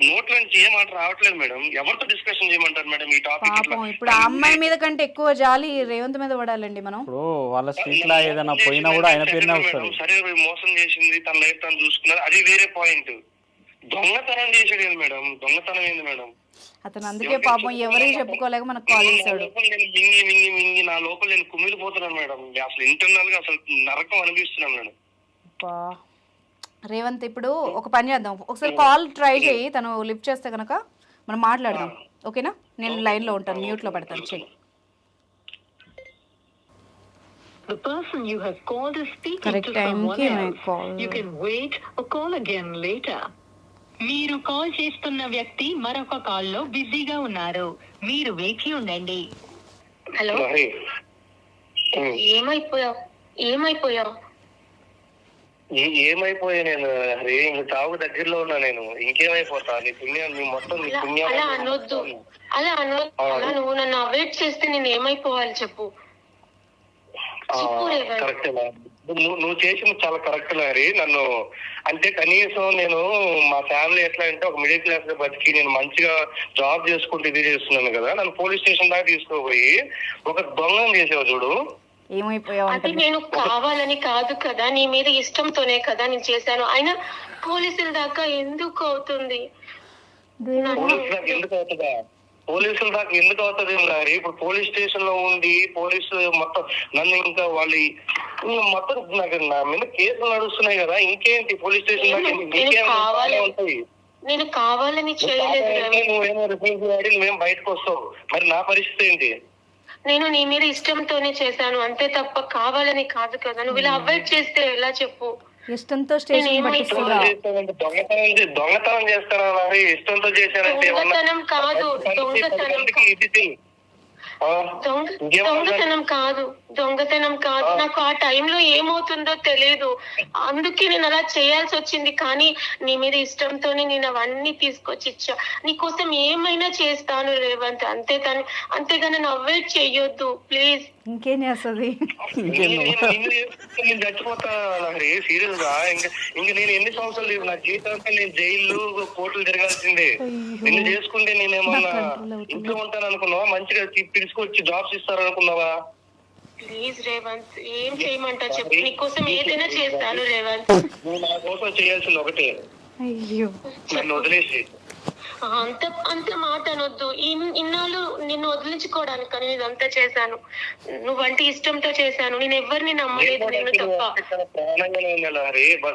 నోట్ల నుంచి ఏ మాట రావట్లేదు మేడం. ఎవరితో డిస్కషన్ చేయమంటారు మేడం ఈ టాపిక్? పాపం ఇప్పుడు ఆ అమ్మాయి మీద కంటే ఎక్కువ జాలి రేవంత్ మీద పడాలండి మనం. ఇప్పుడు వాళ్ళ స్ట్రీట్ లా ఏదైనా పోయినా కూడా ఆయన పేరునే వస్తుంది. సరే మోసం చేసింది, తన లైఫ్ తను చూసుకున్నారు, అది వేరే పాయింట్. దొంగతనం చేసేది మేడం, దొంగతనం ఏంది మేడం? అతను అందుకే పాపం ఎవరికి చెప్పుకోలేక మనకు కాల్ చేశాడు. మింగి నా లోపల నేను కుమిలిపోతున్నాను మేడం. అసలు ఇంటర్నల్ గా అసలు నరకం అనిపిస్తున్నాను మేడం. రేవంత్ ఇప్పుడు ఒక పని చేద్దాం, ఒకసారి కాల్ ట్రై చేయి, తను లిఫ్ట్ చేస్తే కనుక మనం మాట్లాడదాం, ఓకేనా? నేను లైన్ లో ఉంటాను, మ్యూట్ లో పెడతాను. చెయ్యి. కరెక్ట్ టైంకి కాల్. మీరు కాల్ చేస్తున్న వ్యక్తి మరొక కాల్ లో బిజీగా ఉన్నారు, మీరు వేచి ఉండండి. హలో, ఏమైపోయావు? నేను హరి ఇంక చావు దగ్గరలో ఉన్నా. నేను ఇంకేమైపోతా? నీ పుణ్యం, నీ మొత్తం నీ పుణ్యం. అలా అనొద్దు. నువ్వు నన్ను అవాయిడ్ చేస్తే నేను ఏమైపోవాలి చెప్పు. కరెక్ట్, నువ్వు చేసింది చాలా కరెక్ట్ హరి. నన్ను అంటే కనీసం నేను మా ఫ్యామిలీ ఎట్లా అంటే ఒక మిడిల్ క్లాస్ లో బతికి నేను మంచిగా జాబ్ చేసుకుంటూ ఇది చేస్తున్నాను కదా, నన్ను పోలీస్ స్టేషన్ దాకా తీసుకోపోయి ఒక దొంగను చేసావు చూడు. అది నేను కావాలని కాదు కదా, నీ మీద ఇష్టంతోనే కదా నేను చేశాను. అయినా పోలీసుల దాకా ఎందుకు అవుతుంది? పోలీసుల దాకా ఎందుకు అవుతుందా? పోలీసుల దాకా ఎందుకు అవుతుంది గారి? ఇప్పుడు పోలీస్ స్టేషన్ లో ఉండి పోలీసు మొత్తం నన్ను ఇంకా వాళ్ళు మొత్తం నాకు నా మీద కేసులు నడుస్తున్నాయి కదా, ఇంకేంటి పోలీస్ స్టేషన్ దాకా ఉంటాయి. నేను కావాలని చేయలేదు. నువ్వేమో రిఫరెన్స్ వాడి నువ్వేం బయటకు వస్తావు, మరి నా పరిస్థితి ఏంటి? నేను నీ మీద ఇష్టంతోనే చేశాను అంతే తప్ప కావాలని కాదు కదా. నువ్వు ఇలా అవాయిడ్ చేస్తే ఎలా చెప్పు? ఇష్టంతో స్టేషన్ పట్టిస్తున్నా. దొంగతనం చేస్తారా? ఇష్టంతో చేశానంటే దొంగతనం కాదు, దొంగతనం కాదు, దొంగతనం కాదు. నాకు ఆ టైంలో ఏమవుతుందో తెలియదు, అందుకే నేను అలా చేయాల్సి వచ్చింది. కానీ నీ మీద ఇష్టంతోనే నేను అవన్నీ తీసుకొచ్చి ఇచ్చా. నీకోసం ఏమైనా చేస్తాను రేవంత్, అంతేగాని నన్ను అవాయిడ్ చెయ్యొద్దు ప్లీజ్. ఇంకేం చేస్తుంది? నేను చచ్చిపోతా సీరియస్ గా. ఇంకా నేను ఎన్ని సంవత్సరాలు లేవు నా జీవితంలో, నేను జైలు కోర్టులు తిరగాల్సిందే. నిన్ను చేసుకుంటే నేనేమన్నా ఇంట్లో ఉంటాను అనుకున్నావా? మంచిగా పిలుచుకొచ్చి జాబ్స్ ఇస్తారనుకున్నావా? ప్లీజ్ రేవంత్, ఏం చేయమంటావు చెప్పు, నీకోసం ఏదైనా చేస్తాను రేవంత్. నువ్వు నా కోసం చేయాల్సింది ఒకటే, అయ్యో నన్ను వదిలేసి. అంత మాట అనొద్దు. ఇన్నాళ్ళు నిన్ను వదిలించుకోవడానికి నేను ఇదంతా చేశాను. నువ్వంటే ఇష్టంతో చేశాను. నేను ఎవరిని నమ్మలేదు, నేను తప్ప.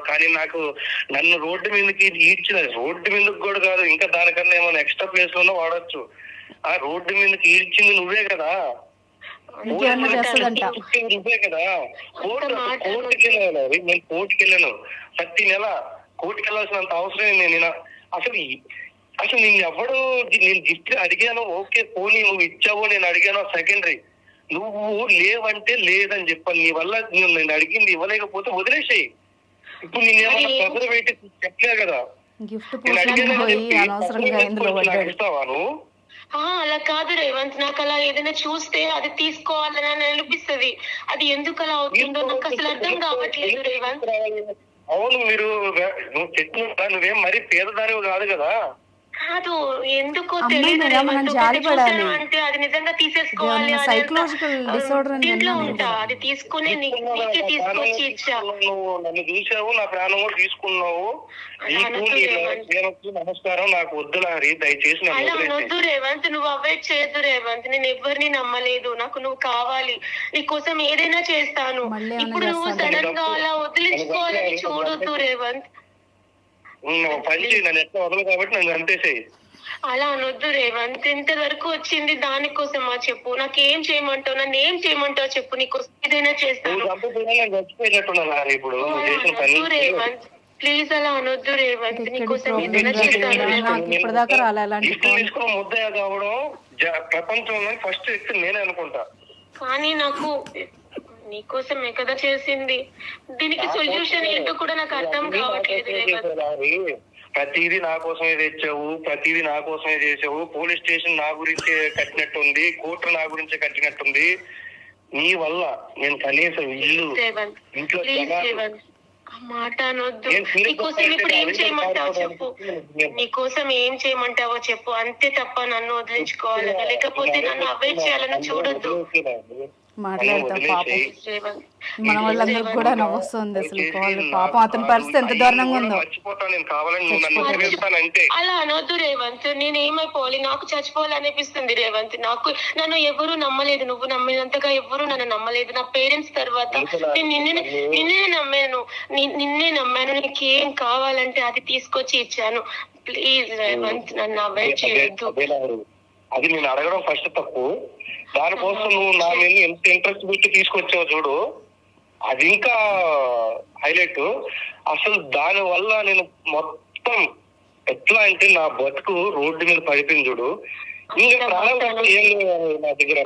కానీ నాకు నన్ను రోడ్డు మీదకి ఈడ్చిన, రోడ్డు మీదకి కూడా కాదు, ఇంకా దానికన్నా ఏమైనా ఎక్స్ట్రా ప్లేస్ లో వాడచ్చు. ఆ రోడ్డు మీదకి ఈడ్చింది నువ్వే కదా, నువ్వే కదా. కోర్టుకి వెళ్ళాను, నేను కోర్టుకి వెళ్ళాను. ప్రతి నెల కోర్టుకి వెళ్ళాల్సినంత అవసరం నేను అసలు నేను ఎవడు, నేను గిఫ్ట్ అడిగాను ఓకే పోనీ, నువ్వు ఇచ్చావు నేను అడిగాను సెకండరీ. నువ్వు లేవంటే లేదని చెప్పాను. నీ వల్ల నేను అడిగింది ఇవ్వలేకపోతే వదిలేసాయి. ఇప్పుడు నేను ఏమన్నా ప్రెజర్ పెట్టి చెప్పలే కదా, నేను అడిగాను ఇస్తావా నువ్వు? అలా కాదు రేవంత్, నాకు అలా ఏదైనా చూస్తే అది తీసుకోవాలని అనిపిస్తుంది. అది ఎందుకు అలా అవుతుందో నాకు అసలు అర్థం కావట్లేదు రేవంత్. అవును, నువ్వు చెప్పిన నువ్వేం మరీ పేదదానివి కాదు కదా. కాదు, ఎందుకో తెలియదు అంటే అది నిజంగా తీసేసుకోవాలి దీంట్లో ఉంటా. అది తీసుకుని నీకే తీసుకొచ్చి ఇచ్చా. నువ్వు నన్ను చూసావు, నా ప్రాణం కూడా తీసుకున్నావు. నమస్కారం, నాకు వద్దులారి దయచేసి. అలా అనొద్దు రేవంత్, నువ్వు అవాయిడ్ చేయొద్దు రేవంత్. నేను ఎవరిని నమ్మలేదు, నాకు నువ్వు కావాలి, నీకోసం ఏదైనా చేస్తాను. ఇప్పుడు నువ్వు సడన్ గా అలా వదిలించుకోవాలని చూడొద్దు రేవంత్. పంచి నన్ను ఎట్లా వదలు కాబట్టి నన్ను అంతేసేయి. అలా అనొద్దు రేవంత్, ఇంతవరకు వచ్చింది దానికోసమా చెప్పు? నాకేం చేయమంటావు, నన్ను ఏం చేయమంటావు చెప్పు, నీకోసం ఏదైనా చేస్తాను. ఇప్పుడు రేవంత్ ప్లీజ్ అలా అనొద్దు రేవంత్, నీకోసం ఏదైనా చేస్తాను. ముద్దయ్య కావడం ప్రపంచంలో ఫస్ట్ వ్యక్తి నేనే అనుకుంటా. కానీ నాకు నీకోసమే కదా చేసింది, దీనికి సొల్యూషన్ ఏంటో కూడా నాకు అర్థం కావట్లేదు రేవంత్. ప్రతిదీ నా కోసమే తెచ్చావు, ప్రతిదీ నా కోసమే చేసావు. పోలీస్ స్టేషన్ నా గురించే కట్టినట్టుంది, కోర్టు నా గురించే కట్టినట్టుంది. నీ వల్ల నేను కనీసం ఇల్లు ఇంట్లో మాట అనొద్దు. నీకోసం ఇప్పుడు ఏం చేయమంటావో చెప్పు, నీకోసం ఏం చేయమంటావో చెప్పు, అంతే తప్ప నన్ను వదిలించుకోవాలని లేకపోతే నన్ను అవాయిడ్ చేయాలని చూడొద్దు. మాట్లాడతాం పాపం, మన వాళ్ళందరికి కూడా నవ్వొస్తుంది అసలు. పాపం అతని పరిస్థితి ఎంత దారుణంగా ఉందో. అలా అనొద్దు రేవంత్, నేను ఏమైపోవాలి, నాకు చచ్చిపోవాలనిపిస్తుంది రేవంత్. నన్ను ఎవరు నమ్మలేదు, నువ్వు నమ్మినంతగా ఎవరు నన్ను నమ్మలేదు. నా పేరెంట్స్ తర్వాత నేను నిన్నే నమ్మాను. నీకేం కావాలంటే అది తీసుకొచ్చి ఇచ్చాను. ప్లీజ్ రేవంత్, నన్ను అవాయిడ్ చేయొద్దు. అది నేను అడగడం ఫస్ట్ తప్పు. దానికోసం నువ్వు నా మీద ఎంత ఇంట్రెస్ట్ పెట్టి తీసుకొచ్చావు చూడు, అది ఇంకా హైలైట్. అసలు దాని వల్ల నేను మొత్తం ఎట్లా అంటే నా బతుకు రోడ్డు మీద పడిపోయింది చూడు. ఇంకా ప్రాణం ఏం లేదు నా దగ్గర.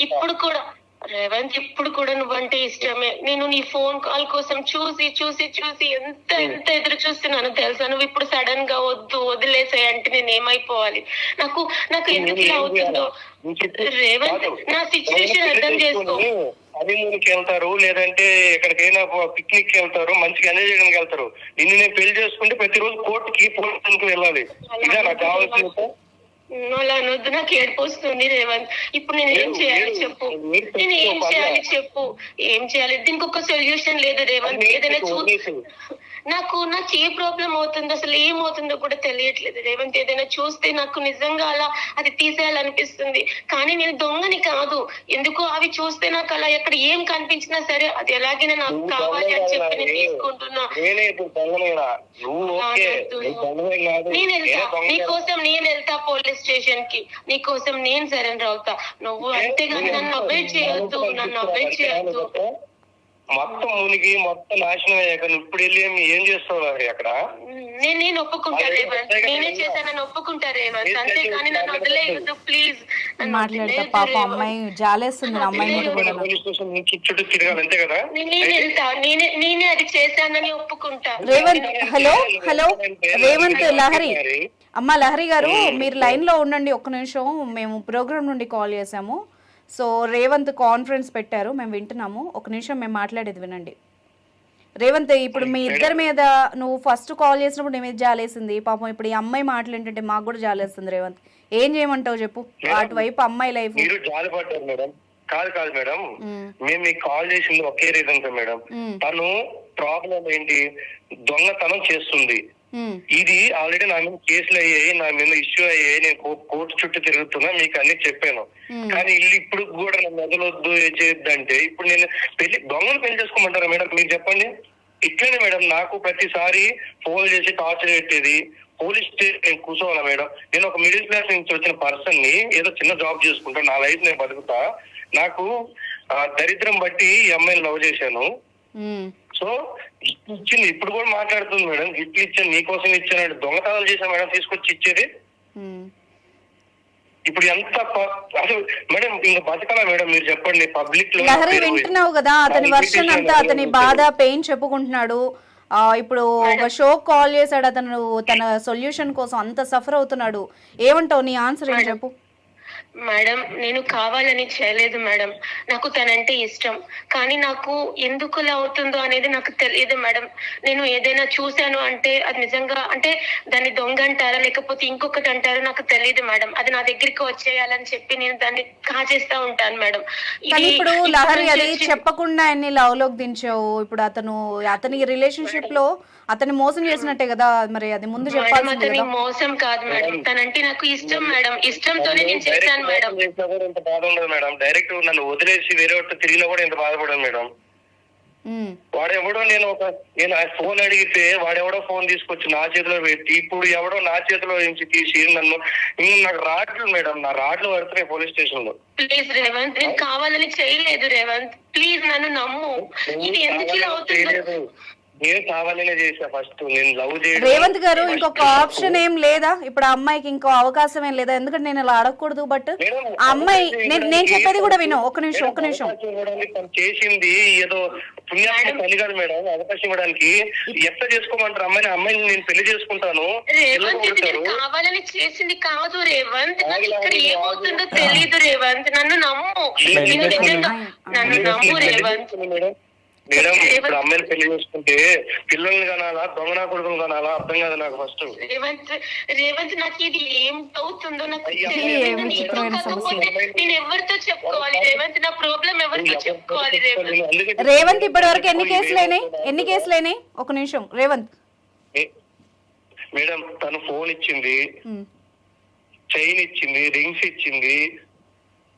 ఇప్పుడు కూడా రేవంత్, ఇప్పుడు కూడా నువ్వంటే ఇష్టమే. నేను నీ ఫోన్ కాల్ కోసం చూసి చూసి చూసి ఎంత ఎదురు చూస్తున్నాను తెలుసా. నువ్వు ఇప్పుడు సడన్ గా వద్దు వదిలేసాయి అంటే నేను ఏమైపోవాలి? నాకు ఎందుకు ఇలా అవుతుందో రేవంత్, నా సిచ్యువేషన్ అర్థం చేసుకో. హనీమూన్కి వెళ్తారు, లేదంటే ఎక్కడికైనా పిక్నిక్ వెళ్తారు, మంచిగా ఎంజాయ్ చేయడానికి వెళ్తారు. నిన్ను నేను పెళ్లి చేసుకుంటే ప్రతిరోజు కోర్టుకి పోలీసుకి వెళ్ళాలి. ఇదే నాకు కావాల్సిన. అలా అనొద్దు, నాకు ఏడుపు వస్తుంది రేవంత్. ఇప్పుడు నేను ఏం చేయాలి చెప్పు, నేను ఏం చేయాలి చెప్పు, ఏం చేయాలి? దీనికి ఒక సొల్యూషన్ లేదు రేవంత్. ఏదైనా నాకు ఏ ప్రాబ్లం అవుతుందో అసలు ఏమవుతుందో కూడా తెలియట్లేదు రేవంత్. ఏదైనా చూస్తే నాకు నిజంగా అలా అది తీసేయాలనిపిస్తుంది, కానీ నేను దొంగని కాదు. ఎందుకో అవి చూస్తే నాకు అలా ఎక్కడ ఏం కనిపించినా సరే అది ఎలాగైనా నాకు కావాలి అని చెప్పి నేను తీసుకుంటున్నా. నేను వెళ్తా, నీకోసం నేను వెళ్తా పోలీస్ స్టేషన్ కి, నీకోసం నేను సరెండర్ అవుతా. నువ్వు అంతేగాని నన్ను అవాయిడ్ చేయొద్దు, నన్ను అవాయిడ్ చేయొద్దు. మొత్తం మునిగి మొత్తం నాశనం అయ్యాక ఇప్పుడు వెళ్ళి ఏం చేస్తావు అక్కడ? నేను ఒప్పుకుంటా రేవంత్, నేనే చేశానని ఒప్పుకుంటా రేవంత్, అంతేగాని నన్ను వదిలేయొద్దు ప్లీజ్. మాట్లాడతా పాప అమ్మాయి జాలేస్తుంది అమ్మాయి చుట్టూ తిరగాలి అంతే కదా. నేను వెళ్తా, నేనే అది చేశానని ఒప్పుకుంటా. రేవంత్ హలో హలో రేవంత్ లహరి అమ్మ లహరి గారు మీరు లైన్ లో ఉండండి ఒక్క నిమిషం. మేము ప్రోగ్రామ్ నుండి కాల్ చేసాము. సో రేవంత్ కాన్ఫరెన్స్ పెట్టారు, మేము వింటున్నాము. ఒక నిమిషం మేము మాట్లాడేది వినండి. రేవంత్, ఇప్పుడు మీ ఇద్దరి మీద నువ్వు ఫస్ట్ కాల్ చేసినప్పుడు నీ మీద జాలేసింది పాపం. ఇప్పుడు ఈ అమ్మాయి మాటలు ఏంటంటే మాకు కూడా జాలేస్తుంది. రేవంత్ ఏం చేయమంటావు చెప్పు? అటువైపు అమ్మాయి లైఫ్. మీరు జాలిపడ్డారు మేడం. కాదు మేడం, మేము మీకు కాల్ చేసింది ఒకే రీజన్ మేడం. తను ప్రాబ్లం ఏంటి, దొంగతనం చేస్తుంది. ఇది ఆల్రెడీ నా మీద కేసులు అయ్యాయి, నా మీద ఇష్యూ అయ్యాయి, నేను కోర్టు చుట్టూ తిరుగుతున్నా, మీకు అన్ని చెప్పాను. కానీ ఇప్పుడు కూడా నన్ను వదలొద్దు చేయొద్దంటే ఇప్పుడు నేను దొంగను పెళ్లి చేసుకోమంటారా మేడం? మీరు చెప్పండి. ఇట్లనే మేడం నాకు ప్రతిసారి ఫోన్ చేసి టార్చర్ పెట్టేది. పోలీస్ స్టేషన్ కూర్చోవాలా మేడం? నేను ఒక మిడిల్ క్లాస్ నుంచి వచ్చిన పర్సన్ ని, ఏదో చిన్న జాబ్ చేసుకుంటా, నా లైఫ్ నేను బతుకుతా. నాకు దరిద్రం బట్టి ఈ అమ్మాయిని లవ్ చేశాను. సో ఇచ్చింది, ఇప్పుడు కూడా మాట్లాడుతుంది మేడం. గిఫ్ట్లు ఇచ్చాను, నీకోసం ఇచ్చాను, దొంగతనాలు చేశాను మేడం తీసుకొచ్చి ఇచ్చేది. ఇప్పుడు ఎంత అసలు మేడం ఇంకా బతకాలా మేడం? మీరు చెప్పండి. పబ్లిక్ లో లహరి వింటున్నావు కదా, అతని వర్షన్ అంతా, అతని బాధ పెయిన్ చెప్పుకుంటున్నాడు. ఇప్పుడు ఒక షో కాల్ చేశాడు అతను, తన సొల్యూషన్ కోసం అంత సఫర్ అవుతున్నాడు. ఏమంటావు? నీ ఆన్సర్ ఏం చెప్పు. మేడం నేను కావాలని చేయలేదు మేడం, నాకు తనంటే ఇష్టం, కానీ నాకు ఎందుకు అలా అవుతుందో అనేది నాకు తెలియదు మేడం. నేను ఏదైనా చూశాను అంటే అది నిజంగా అంటే దాన్ని దొంగ అంటారా లేకపోతే ఇంకొకటి అంటారా నాకు తెలియదు మేడం. అది నా దగ్గరికి వచ్చేయాలని చెప్పి నేను దాన్ని కాజేస్తా ఉంటాను మేడం. కానీ ఇప్పుడు లహరి అది చెప్పకుండా అన్ని లవ్ లోకి దించావు. ఇప్పుడు అతని రిలేషన్షిప్ లో అతన్ని మోసం చేసినట్టే కదా, మరి అది ముందు చెప్పాలి. అతని మోసం కాదు మేడం, తనంటే నాకు ఇష్టం మేడం, ఇష్టంతోనే నేను చేశాను మేడం. ఇంత బాధ ఉండదు మేడం. డైరెక్ట్ నన్ను వదిలేసి వేరే ఒకటి తిరిగినా కూడా ఇంత బాధపడదు మేడం. వాడెవడో నేను ఫోన్ అడిగితే వాడెవడో ఫోన్ తీసుకొచ్చి నా చేతిలో పెట్టి ఇప్పుడు ఎవడో నా చేతిలో నుంచి తీసి నాకు రాడ్లు మేడం, నా రాడ్లు పడుతున్నాయి పోలీస్ స్టేషన్ లో. ప్లీజ్ రేవంత్, నేను కావాలని చేయలేదు రేవంత్, ప్లీజ్ నన్ను నమ్ము. ఇది ఎందుకు ఇలా అవుతుంది? నేను కావాలనే చేసా ఫస్ట్. నేను లవ్ చేయడం. రేవంత్ గారు ఇంకొక ఆప్షన్ ఏం లేదా? ఇప్పుడు ఆ అమ్మాయికి ఇంకో అవకాశం ఏం లేదా? ఎందుకంటే నేను ఇలా అడగకూడదు, బట్ ఆ అమ్మాయి నేను చెప్పేది కూడా విను. ఒక్క నిమిషం చేసింది ఏదో పుణ్యాత్మ పని కాదు మేడం. అవకాశం ఇవ్వడానికి ఎట్లా చేసుకోమంటారు అమ్మాయిని? అమ్మాయిని నేను పెళ్లి చేసుకుంటాను. కావాలని చేసింది కాదు రేవంత్, నాకు ఇక్కడ ఏమవుతుందో తెలీదు రేవంత్, నన్ను నమ్ము, నన్ను నమ్ము రేవంత్. మేడం ఇప్పుడు అమ్మాయిని పెళ్లి చేసుకుంటే పిల్లల్ని కనాలా, దొంగనా కొడుకులు కనాలా? అర్థం కాదు నాకు ఫస్ట్. రేవంత్ నాకు ఇది ఏం అవుతుందో నాకు నేను ఎవరితో చెప్పుకోవాలి రేవంత్? నా ప్రాబ్లం ఎవరితో చెప్పుకోవాలి రేవంత్? రేవంత్ ఇప్పటి వరకు ఎన్ని కేసులైనాయి? ఒక నిమిషం రేవంత్. మేడం తను ఫోన్ ఇచ్చింది, చైన్ ఇచ్చింది, రింగ్స్ ఇచ్చింది,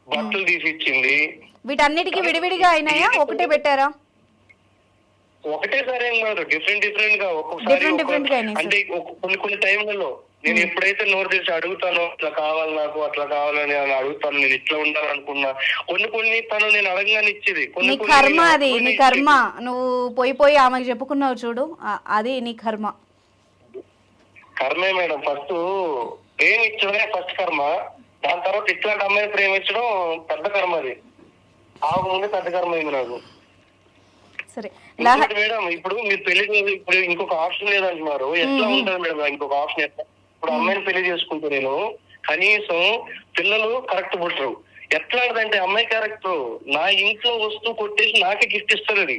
బట్టలు తీసి ఇచ్చింది. వీటన్నిటికీ విడివిడిగా అయినాయా, ఒకటే పెట్టారా? ఒకటేసారి ఏం కాదు, డిఫరెంట్ గా ఒక్కొక్కసారి. అంటే కొన్ని టైంలలో నేను ఎప్పుడైతే నోరు తెరిచి అడుగుతానో ఇట్లా కావాలి నాకు, అట్లా కావాలని అడుగుతాను, నేను ఇట్లా ఉండాలనుకున్నా. కొన్ని తను నేను అడగగానే ఇచ్చేది. నీ కర్మ అది, నీ కర్మ. నువ్వు పోయి ఆమెకు చెప్పుకున్నావు చూడు, అది నీ కర్మ. కర్మే మేడం. ఫస్ట్ ప్రేమ ఇచ్చడమే ఫస్ట్ కర్మ, దాని తర్వాత ఇట్లాంటి అమ్మాయిని ప్రేమించడం పెద్ద కర్మ. అది ఆకు ముందు పెద్ద కర్మ అయింది నాకు. మేడం ఇప్పుడు మీరు పెళ్లి ఇప్పుడు ఇంకొక ఆప్షన్ లేదంటున్నారు. ఎట్లా ఉంటుంది మేడం ఇంకొక ఆప్షన్? ఎట్లా ఇప్పుడు అమ్మాయిని పెళ్లి చేసుకుంటే నేను కనీసం పిల్లలు కరెక్ట్ పుట్టరు. ఎట్లాంటిదంటే అమ్మాయి క్యారెక్టర్ నా ఇంట్లో వస్తువు కొట్టేసి నాకే గిఫ్ట్ ఇస్తారు. అది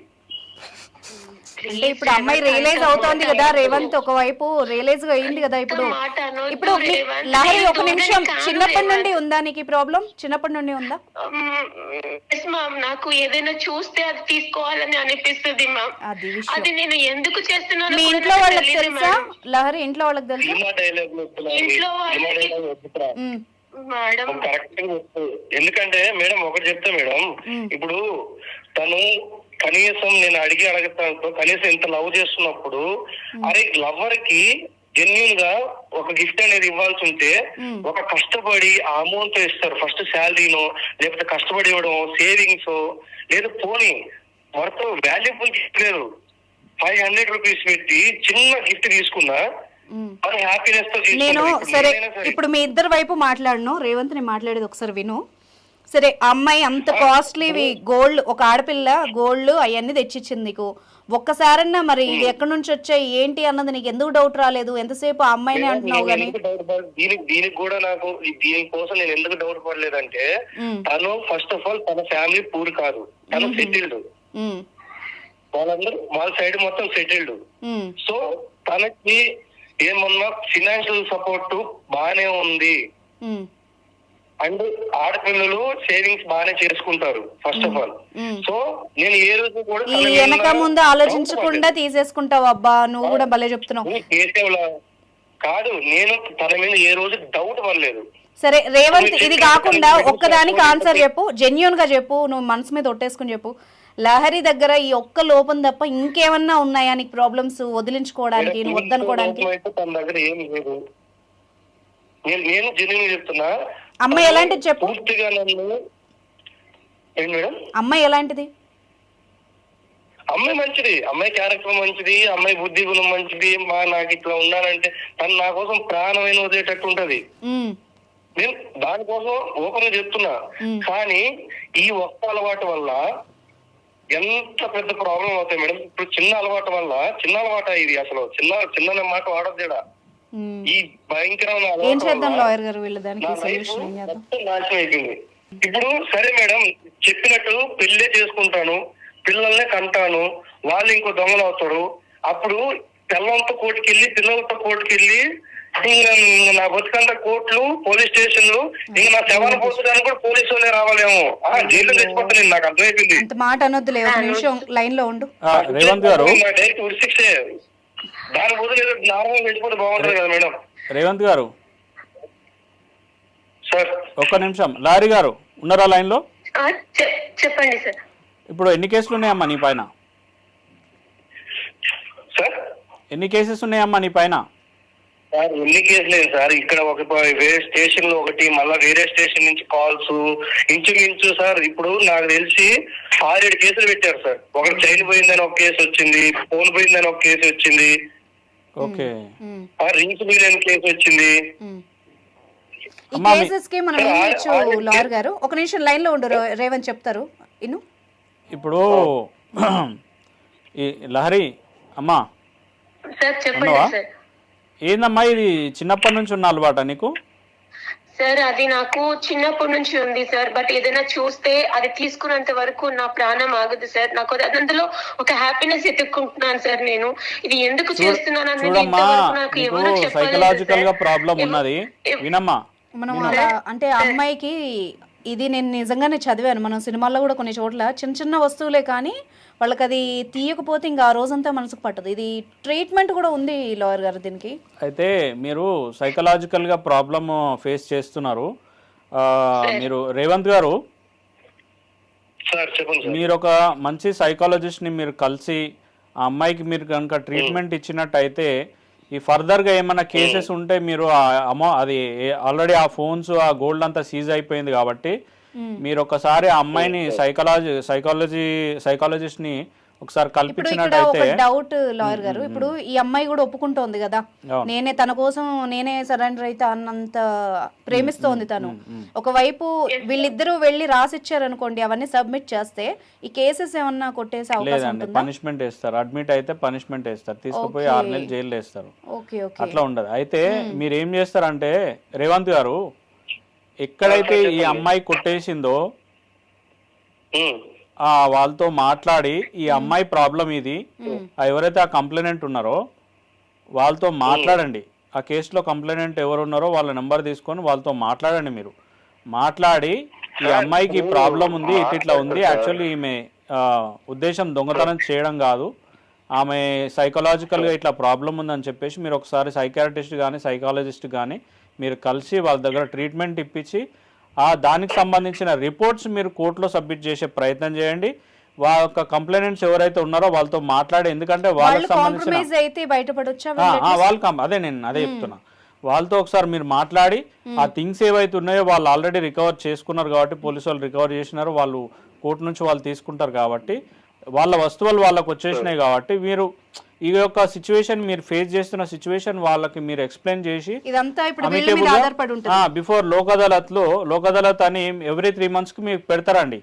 అంటే ఇప్పుడు అమ్మాయి రియలైజ్ అవుతోంది కదా రేవంత్, ఒకవైపు రియలైజ్ అయింది కదా ఇప్పుడు. ఇప్పుడు లహరి ఒక నిమిషం, చిన్నప్పటి నుండి ఉందా నీకు ఈ ప్రాబ్లం? చిన్నప్పటి నుండి ఉందా? మ్యామ్, నాకు ఏదైనా చూస్తే అది తీసుకోవాలని అనిపిస్తుంది మ్యామ్. అది అది నేను ఎందుకు చేస్తున్నాను మీ ఇంట్లో వాళ్ళకి తెలుసా లహరి? ఇంట్లో వాళ్ళకి తెలుసా? ఇంట్లో మేడం కరెక్ట్. ఎందుకంటే మేడం ఒకటి చెప్తా మేడం, ఇప్పుడు తను కనీసం నేను అడగతాను, కనీసం ఇంత లవ్ చేస్తున్నప్పుడు అరే లవర్ కి జెన్యున్ గా ఒక గిఫ్ట్ అనేది ఇవ్వాల్సి ఉంటే ఒక కష్టపడి ఆ అమౌంట్ ఇస్తారు, ఫస్ట్ శాలరీనో లేకపోతే కష్టపడి ఇవ్వడం, సేవింగ్స్ లేదా పోనీ వర్త్ వాల్యుబుల్ గిఫ్ట్ లేదు 500 రూపీస్ పెట్టి చిన్న గిఫ్ట్ తీసుకున్నా హ్యాపీనెస్ తో నేను సరే ఇప్పుడు మీ ఇద్దరు వైపు మాట్లాడను, రేవంత్ ని మాట్లాడేది ఒకసారి విను. సరే అమ్మాయి అంత కాస్ట్లీవి గోల్డ్, ఒక ఆడపిల్ల గోల్డ్ అవన్నీ తెచ్చిచ్చింది నీకు, ఒక్కసారన్నా మరి ఇది ఎక్కడి నుంచి వచ్చాయి ఏంటి అన్నది నీకు ఎందుకు డౌట్ రాలేదు? ఎంతసేపు ఆ అమ్మాయిని అంటున్నావు కానీ. దీనికి కూడా నాకు దీనికోసం నేను ఎందుకు డౌట్ పడలేదంటే తను ఫస్ట్ ఆఫ్ ఆల్ తన ఫ్యామిలీ పూర్ కాదు, తను సెటిల్డ్, వాళ్ళందరూ వాళ్ళ సైడ్ మొత్తం సెటిల్డ్. సో తనకి ఏమన్నా ఫినాన్షియల్ సపోర్ట్ బానే ఉంది, అండ్ ఆడపిల్లలు సేవింగ్స్ బాగానే చేసుకుంటారు ఫస్ట్ ఆఫ్ ఆల్. సో నేను ఏ రోజు కూడా ఈ వెనక ముందు ఆలోచించకుండా తీసేసుకుంటావు. అబ్బా నువ్వు కూడా భలే చెప్తున్నావు. కాదు, నేను తన మీద ఏ రోజు డౌట్ పడలేదు. సరే రేవంత్, ఇది కాకుండా ఒక్కదానికి ఆన్సర్ చెప్పు, జెన్యూన్ గా చెప్పు, నువ్వు మనసు మీద ఒట్టేసుకుని చెప్పు. లహరి దగ్గర ఈ ఒక్క లోపం తప్ప ఇంకేమన్నా ఉన్నాయా నీకు ప్రాబ్లమ్స్ వదిలించుకోవడానికి, నువ్వు వద్దనుకోవడానికి? తన దగ్గర ఏం లేదు, నేను జెన్యూన్ చెప్తున్నా. అమ్మాయి ఎలాంటిది చెప్పు. పూర్తిగా నన్ను ఏంటి మేడం? అమ్మాయి ఎలాంటిది? అమ్మాయి మంచిది, అమ్మాయి క్యారెక్టర్ మంచిది, అమ్మాయి బుద్ధి గుణం మంచిది. నాకు ఇట్లా ఉండాలంటే తను నా కోసం ప్రాణమైన వదిలేటట్టు ఉంటది. నేను దానికోసం ఓపెన్ చెప్తున్నా. కానీ ఈ ఒక్క అలవాటు వల్ల ఎంత పెద్ద ప్రాబ్లం అవుతాయి మేడం. ఇప్పుడు చిన్న అలవాటు వల్ల, చిన్న అలవాట ఇది, అసలు చిన్న మాట వాడద్దేడా, ఈ భయంకరమైన ఏం చేద్దాం లాయర్ గారు వీళ్ళ దానికి సొల్యూషన్ ఏం చేద్దాం? నాశనం అయిపోయింది. ఇప్పుడు సరే మేడం చెప్పినట్టు పెళ్ళే చేసుకుంటాను, పిల్లల్నే కంటాను, వాళ్ళు ఇంకో దొంగలు అవుతారు. అప్పుడు పిల్లలతో కోర్టుకెళ్ళి పిల్లలతో కోర్టుకెళ్ళి ఇంకా నా బతుకంతా కోర్టులు, పోలీస్ స్టేషన్లు, ఇంకా నా శవాన్ని పోసడానికి కూడా పోలీసు వాళ్ళే రావాలేమో, జైల్లో తెచ్చిపోతాను. నాకు అర్థమైపోయింది. అంత మాట అనొద్దులే, ఒక నిమిషం లైన్ లో ఉండు. రేవంత్ గారు, డైరెక్ట్ ఉరిశిక్షే, దాని బదులు ఏదో నార్మల్ వెళ్ళిపోతే బాగుంటుంది కదా మేడం. రేవంత్ గారు సార్ ఒక్క నిమిషం. లారీ గారు ఉన్నారా లైన్ లో? చెప్పండి సార్. ఇప్పుడు ఎన్ని కేసులు ఉన్నాయమ్మా నీ పైన? సార్ ఎన్ని కేసెస్ ఉన్నాయమ్మా నీ పైన? సార్ ఎన్ని కేసులు లేదు సార్, ఇక్కడ ఒక వేరే స్టేషన్ లో ఒకటి, మళ్ళా వేరే స్టేషన్ నుంచి కాల్స్, ఇంచుమించు సార్ ఇప్పుడు నాకు తెలిసి 6-7 కేసులు పెట్టారు సార్. ఒకటి చైన్ పోయిందని ఒక కేసు వచ్చింది, ఫోన్ పోయిందని ఒక కేసు వచ్చింది, ఓకే, రింగ్స్ పోయిందని కేసు వచ్చింది. ఈ కేసెస్ కి మనం ఏం చేయొచ్చు లాయర్ గారు? ఒక నిమిషం లైన్ లో ఉండు, రేవంత్ చెప్తారు ఇను. ఇప్పుడు ఈ లహరి అమ్మా సార్ చెప్పండి సార్. ఏందమ్మా ఇది చిన్నప్పటి నుంచి ఉన్న అలవాట నీకు? సార్ అది నాకు చిన్నప్పటి నుంచి ఉంది సార్. బట్ ఏదైనా చూస్తే అది తీసుకున్నంత వరకు నా ప్రాణం ఆగదు సార్. నాకు అందులో ఒక హ్యాపీనెస్ ఎత్తుక్కుంటున్నాను సార్. నేను ఇది ఎందుకు చేస్తున్నాను అనేది సైకలాజికల్ గా ప్రాబ్లం ఉన్నది. వినమ్మా, మనం అలా అంటే అమ్మాయికి ఇది నేను నిజంగానే చదివాను, మనం సినిమాల్లో కూడా కొన్ని చోట్ల చిన్న చిన్న వస్తువులే కానీ వాళ్ళకి అది తీయకపోతే ఇంకా ఆ రోజంతా మనసుకు పట్టదు. ఇది ట్రీట్మెంట్ కూడా ఉంది లాయర్ గారు దీనికి. అయితే మీరు సైకలాజికల్గా ప్రాబ్లమ్ ఫేస్ చేస్తున్నారు. మీరు రేవంత్ గారు, మీరు ఒక మంచి సైకాలజిస్ట్ని మీరు కలిసి ఆ అమ్మాయికి మీరు కనుక ట్రీట్మెంట్ ఇచ్చినట్టయితే ఈ ఫర్దర్గా ఏమైనా కేసెస్ ఉంటే మీరు అది ఆల్రెడీ ఆ ఫోన్స్ ఆ గోల్డ్ అంతా సీజ్ అయిపోయింది కాబట్టి మీరు ఒకసారి ఆ అమ్మాయిని సైకాలజిస్ట్ని ఒకసారి కల్పించినట్టయితే. డౌట్ లాయర్ గారు, ఇప్పుడు ఈ అమ్మాయి కూడా ఒప్పుకుంటోంది కదా, నేనే తన కోసం నేనే సరెండర్ అయితే అన్నంత ప్రేమిస్తోంది తను. ఒకవైపు వీళ్ళిద్దరూ వెళ్ళి రాసిచ్చారనుకోండి, అవన్నీ సబ్మిట్ చేస్తే ఈ కేసెస్ ఏమన్నా కొట్టేసే అవకాశం ఉంటుందా? పనిష్మెంట్ వేస్తారు, అడ్మిట్ అయితే పనిష్మెంట్ వేస్తారు, తీసుకుపోయి 6 నెలలు జైలు వేస్తారు. అట్లా ఉండదు. అయితే మీరు ఏం చేస్తారంటే రేవంత్ గారు, ఎక్కడైతే ఈ అమ్మాయి కొట్టేసిందో వాళ్ళతో మాట్లాడి ఈ అమ్మాయి ప్రాబ్లం ఇది, ఎవరైతే ఆ కంప్లైనెంట్ ఉన్నారో వాళ్ళతో మాట్లాడండి. ఆ కేసులో కంప్లైనెంట్ ఎవరు ఉన్నారో వాళ్ళ నెంబర్ తీసుకొని వాళ్ళతో మాట్లాడండి. మీరు మాట్లాడి ఈ అమ్మాయికి ప్రాబ్లం ఉంది, ఇట్లా ఉంది, యాక్చువల్లీ ఈమె ఉద్దేశం దొంగతనం చేయడం కాదు, ఆమె సైకలాజికల్గా ఇట్లా ప్రాబ్లం ఉందని చెప్పేసి మీరు ఒకసారి సైకాట్రిస్ట్ కానీ సైకాలజిస్ట్ కానీ మీరు కలిసి వాళ్ళ దగ్గర ట్రీట్మెంట్ ఇప్పించి దానికి సంబంధించిన రిపోర్ట్స్ మీరు కోర్టులో సబ్మిట్ చేసే ప్రయత్నం చేయండి. వాళ్ళ యొక్క కంప్లైనెంట్స్ ఎవరైతే ఉన్నారో వాళ్ళతో మాట్లాడి, ఎందుకంటే వాళ్ళకి సంబంధించిన అదే నేను అదే చెప్తున్నా, వాళ్ళతో ఒకసారి మీరు మాట్లాడి ఆ థింగ్స్ ఏవైతే ఉన్నాయో వాళ్ళు ఆల్రెడీ రికవర్ చేసుకున్నారు కాబట్టి, పోలీసు వాళ్ళు రికవర్ చేసినారు, వాళ్ళు కోర్టు నుంచి వాళ్ళు తీసుకుంటారు కాబట్టి, వాళ్ళ వస్తువులు వాళ్ళకు వచ్చేసినాయి కాబట్టి, మీరు ఈ యొక్క సిచ్యువేషన్ మీరు ఫేస్ చేస్తున్న సిచ్యువేషన్ వాళ్ళకి మీరు ఎక్స్ప్లెయిన్ చేసి బిఫోర్ లోక్ అదాలత్ అని ఎవ్రీ 3 months మీకు పెడతారండి.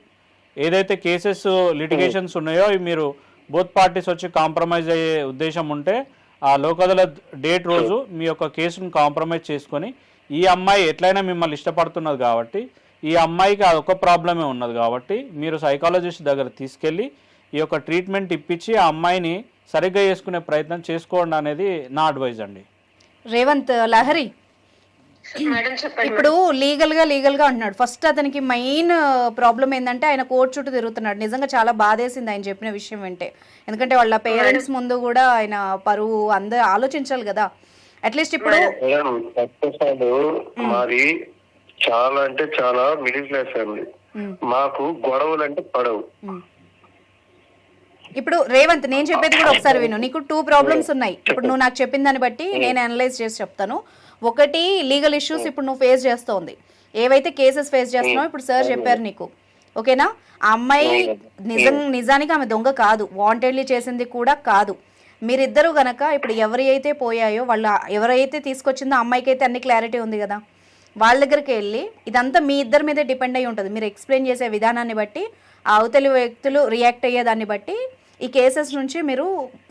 ఏదైతే కేసెస్ లిటిగేషన్స్ ఉన్నాయో మీరు బోత్ పార్టీస్ వచ్చి కాంప్రమైజ్ అయ్యే ఉద్దేశం ఉంటే ఆ లోక్ అదాలత్ డేట్ రోజు మీ యొక్క కేసును కాంప్రమైజ్ చేసుకొని, ఈ అమ్మాయి ఎట్లయినా మిమ్మల్ని ఇష్టపడుతున్నది కాబట్టి, ఈ అమ్మాయికి అదొక ప్రాబ్లమే ఉన్నది కాబట్టి మీరు సైకాలజిస్ట్ దగ్గర తీసుకెళ్ళి ఈ యొక్క ట్రీట్మెంట్ ఇప్పించి ఆ అమ్మాయిని సరిగ్గా చేసుకునే ప్రయత్నం చేసుకోండి అనేది నా అడ్వైజ్ అండి. రేవంత్, లహరి ఇప్పుడు లీగల్ గా అంటున్నాడు. ఫస్ట్ అతనికి మెయిన్ ప్రాబ్లం ఏంటంటే ఆయన కోర్టు చుట్టూ తిరుగుతున్నాడు. నిజంగా చాలా బాధేసింది ఆయన చెప్పిన విషయం వింటే. ఎందుకంటే వాళ్ళ పేరెంట్స్ ముందు కూడా ఆయన పరువు అందరూ ఆలోచించాలి కదా. అట్లీస్ట్ ఇప్పుడు మాది చాలా అంటే చాలా మిడిల్ క్లాస్ ఫ్యామిలీ, మాకు గొడవలు అంటే పడవు. ఇప్పుడు రేవంత్, నేను చెప్పేది కూడా ఒకసారి విను. నీకు 2 ప్రాబ్లమ్స్ ఉన్నాయి. ఇప్పుడు నువ్వు నాకు చెప్పిన దాన్ని బట్టి నేను అనలైజ్ చేసి చెప్తాను. ఒకటి, లీగల్ ఇష్యూస్ ఇప్పుడు నువ్వు ఫేస్ చేస్తోంది, ఏవైతే కేసెస్ ఫేస్ చేస్తున్నావు ఇప్పుడు సార్ చెప్పారు నీకు, ఓకేనా? ఆ అమ్మాయి నిజానికి ఆమె దొంగ కాదు, వాంటెడ్లీ చేసింది కూడా కాదు. మీరిద్దరు గనక ఇప్పుడు ఎవరైతే పోయాయో వాళ్ళ ఎవరైతే తీసుకొచ్చిందో అమ్మాయికి అయితే అన్ని క్లారిటీ ఉంది కదా, వాళ్ళ దగ్గరికి వెళ్ళి ఇదంతా మీ ఇద్దరి మీదే డిపెండ్ అయ్యి ఉంటుంది. మీరు ఎక్స్ప్లెయిన్ చేసే విధానాన్ని బట్టి, ఆ అవతలి వ్యక్తులు రియాక్ట్ అయ్యేదాన్ని బట్టి ఈ కేసెస్ నుంచి మీరు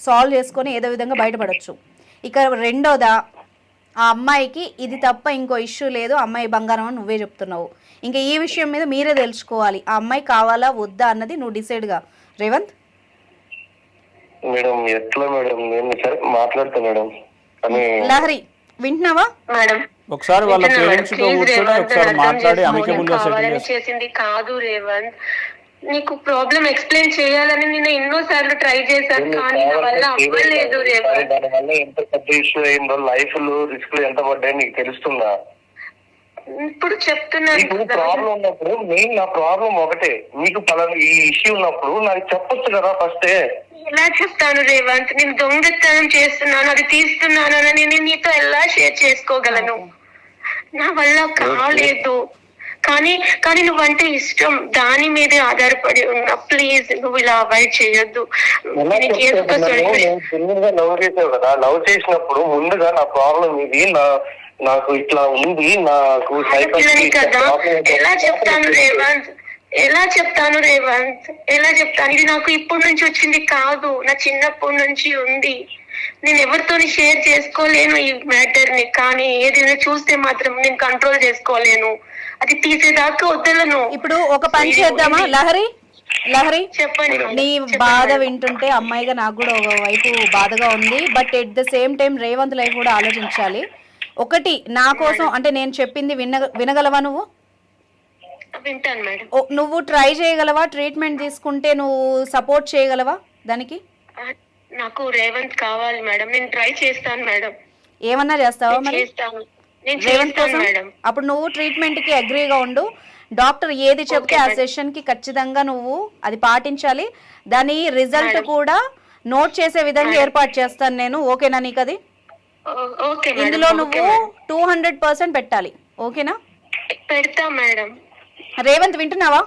సాల్వ్ చేసుకొని ఏదో విధంగా బయటపడవచ్చు. ఇక రెండోదా, ఆ అమ్మాయికి ఇది తప్ప ఇంకో ఇష్యూ లేదు, అమ్మాయి బంగారం అని నువ్వే చెప్తున్నావు. ఇంకా ఈ విషయం మీద మీరే తెలుసుకోవాలి, ఆ అమ్మాయి కావాలా వద్దా అన్నది నువ్వు డిసైడ్గా. రేవంత్ మేడం ఎట్లా మేడం, నేను సరే మాట్లాడతా మేడం. లహరి వింటున్నావా మేడం? ఒకసారి వాళ్ళ పేరెంట్స్ తో కూర్చొని ఒకసారి మాట్లాడి అమికబుల్ గా సెటిల్ చేసింది కాదు రేవంత్. నీకు ప్రాబ్లం ఎక్స్ప్లెయిన్ చేయాలని నేను ఎన్నో సార్లు ట్రై చేశాను, కానీ నా వల్ల అవ్వలేదు రేవంత్. దాని వల్ల ఎంత పెద్ద ఇష్యూ అయిందో, లైఫ్ లో రిస్క్ ఎంత పడ్డాయో నీకు తెలుస్తుందా? ఇప్పుడు చెప్తున్నాను, ప్రాబ్లం ఉన్నప్పుడు మెయిన్ నా ప్రాబ్లం ఒకటే, నీకు పలానా ఈ ఇష్యూ ఉన్నప్పుడు నాకు చెప్పొచ్చు కదా ఫస్టే. ఎలా చెప్తాను రేవంత్? నేను దొంగతనం చేస్తున్నాను, అది తీస్తున్నాను అని నేను నీతో ఎలా షేర్ చేసుకోగలను? నా వల్ల కాలేదు. కానీ నువ్వంటే ఇష్టం, దాని మీదే ఆధారపడి ఉన్నా. ప్లీజ్ నువ్వు ఇలా అవాయిడ్ చేయొద్దు. లవ్ చేసావు కదా, లవ్ చేసినప్పుడు ముందుగా నా ప్రాబ్లం ఇది, నాకు ఇట్లా ఉంది, నాకు కదా ఎలా చెప్తాను రేవంత్? ఇది నాకు ఇప్పటి నుంచి వచ్చింది కాదు, నా చిన్నప్పటి నుంచి ఉంది. నేను ఎవరితో షేర్ చేసుకోలేను ఈ మ్యాటర్ ని, కానీ ఏదైనా చూస్తే మాత్రం నేను కంట్రోల్ చేసుకోలేను. అది తీసేదాకా వదలను. ఇప్పుడు ఒక పని చేద్దామా లహరి, చెప్పండి. నీ బాధ వింటుంటే అమ్మాయిగా నాకు కూడా ఒక వైపు బాధగా ఉంది. But at the same time Revanth life కూడా ఆలోచించాలి. ఒకటి, నా కోసం అంటే నేను చెప్పింది వినగలవా నువ్వు? వింటాను మేడం. నువ్వు ట్రై చేయగలవా? ట్రీట్మెంట్ తీసుకుంటే నువ్వు సపోర్ట్ చేయగలవా దానికి? నాకు రేవంత్ కావాలి మేడం, నేను ట్రై చేస్తాను మేడం. ఏమన్నా చేస్తావా మరి రేవంత్ కోసం? మేడం అప్పుడు నువ్వు ట్రీట్మెంట్ కి అగ్రీగా ఉండు. డాక్టర్ ఏది చెప్తే ఆ సెషన్ కి ఖచ్చితంగా నువ్వు అది పాటించాలి. దాని రిజల్ట్ కూడా నోట్ చేసే విధంగా ఏర్పాటు చేస్తాను నేను, ఓకేనా నీకు? అది ఇందులో నువ్వు 200% పెట్టాలి, ఓకేనా? పెడతా మేడం. రేవంత్ వింటున్నావా?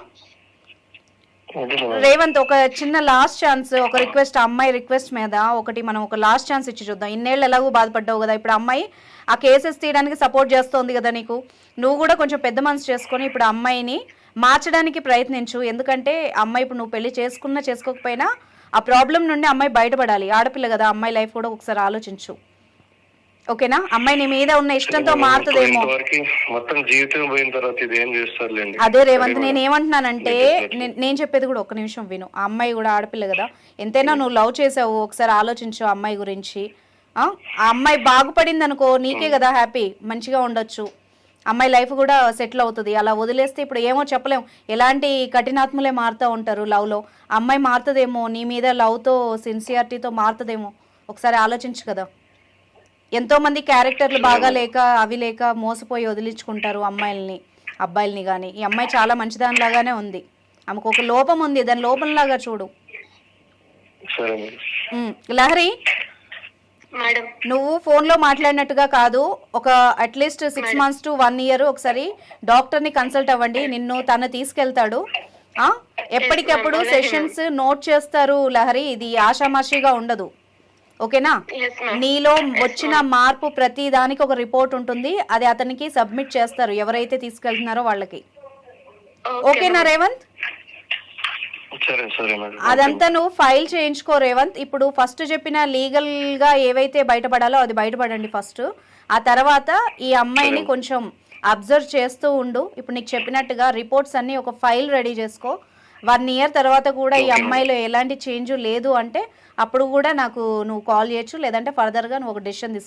రేవంత్, ఒక చిన్న లాస్ట్ ఛాన్స్, ఒక రిక్వెస్ట్, అమ్మాయి రిక్వెస్ట్ మీద ఒకటి మనం ఒక లాస్ట్ ఛాన్స్ ఇచ్చి చూద్దాం. ఇన్నేళ్ళు ఎలాగో బాధపడ్డావు కదా, ఇప్పుడు అమ్మాయి ఆ కేసెస్ తీయడానికి సపోర్ట్ చేస్తోంది కదా నీకు. నువ్వు కూడా కొంచెం పెద్ద మనసు చేసుకొని ఇప్పుడు అమ్మాయిని మార్చడానికి ప్రయత్నించు. ఎందుకంటే అమ్మాయి ఇప్పుడు నువ్వు పెళ్లి చేసుకున్నా చేసుకోకపోయినా ఆ ప్రాబ్లం నుండి అమ్మాయి బయటపడాలి. ఆడపిల్ల కదా, అమ్మాయి లైఫ్ కూడా ఒకసారి ఆలోచించు. ఓకేనా? అమ్మాయి నీ మీద ఉన్న ఇష్టంతో మారుతుందేమో. ఇంతవరకు మొత్తం జీవితం పోయిన తర్వాత ఇది ఏం చేస్తారులేండి. అదే రేవంత్, నేను ఏమంటున్నానంటే, నేను చెప్పేది కూడా ఒక్క నిమిషం విను. ఆ అమ్మాయి కూడా ఆడపిల్ల కదా, ఎంతైనా నువ్వు లవ్ చేసావు, ఒకసారి ఆలోచించు ఆ అమ్మాయి గురించి. ఆ అమ్మాయి బాగుపడింది అనుకో, నీకే కదా హ్యాపీ, మంచిగా ఉండొచ్చు, అమ్మాయి లైఫ్ కూడా సెటిల్ అవుతుంది. అలా వదిలేస్తే ఇప్పుడు ఏమో చెప్పలేం, ఎలాంటి కఠినాత్ములే మారుతూ ఉంటారు లవ్లో. అమ్మాయి మారుతుందేమో, నీ మీద లవ్తో సిన్సియారిటీతో మారుతుందేమో, ఒకసారి ఆలోచించు కదా. ఎంతోమంది క్యారెక్టర్లు బాగా లేక అవి లేక మోసపోయి వదిలించుకుంటారు అమ్మాయిల్ని అబ్బాయిల్ని కానీ. ఈ అమ్మాయి చాలా మంచిదానిలాగానే ఉంది, ఆమెకు ఒక లోపం ఉంది, దాని లోపంలాగా చూడు. లహరి, మేడం నువ్వు ఫోన్లో మాట్లాడినట్టుగా కాదు, ఒక అట్లీస్ట్ 6 months to 1 year ఒకసారి డాక్టర్ని కన్సల్ట్ అవ్వండి, నిన్ను తను తీసుకెళ్తాడు. ఎప్పటికప్పుడు సెషన్స్ నోట్ చేస్తారు లహరి, ఇది ఆషామాషిగా ఉండదు, ఓకేనా? నీలో వచ్చిన మార్పు ప్రతి దానికి ఒక రిపోర్ట్ ఉంటుంది, అది అతనికి సబ్మిట్ చేస్తారు ఎవరైతే తీసుకెళ్తున్నారో వాళ్ళకి. ఓకేనా రేవంత్? అదంతా నువ్వు ఫైల్ చేయించుకో రేవంత్. ఇప్పుడు ఫస్ట్ చెప్పిన లీగల్ గా ఏవైతే బయటపడాలో అది బయటపడండి ఫస్ట్. ఆ తర్వాత ఈ అమ్మాయిని కొంచెం అబ్జర్వ్ చేస్తూ ఉండు. ఇప్పుడు నీకు చెప్పినట్టుగా రిపోర్ట్స్ అన్ని ఒక ఫైల్ రెడీ చేసుకో. 1 year తర్వాత కూడా ఈ అమ్మాయిలో ఎలాంటి చేంజ్ లేదు అంటే అప్పుడు కూడా నాకు నువ్వు కాల్ చేయొచ్చు, లేదంటే ఫర్దర్గా నువ్వు ఒక డెసిషన్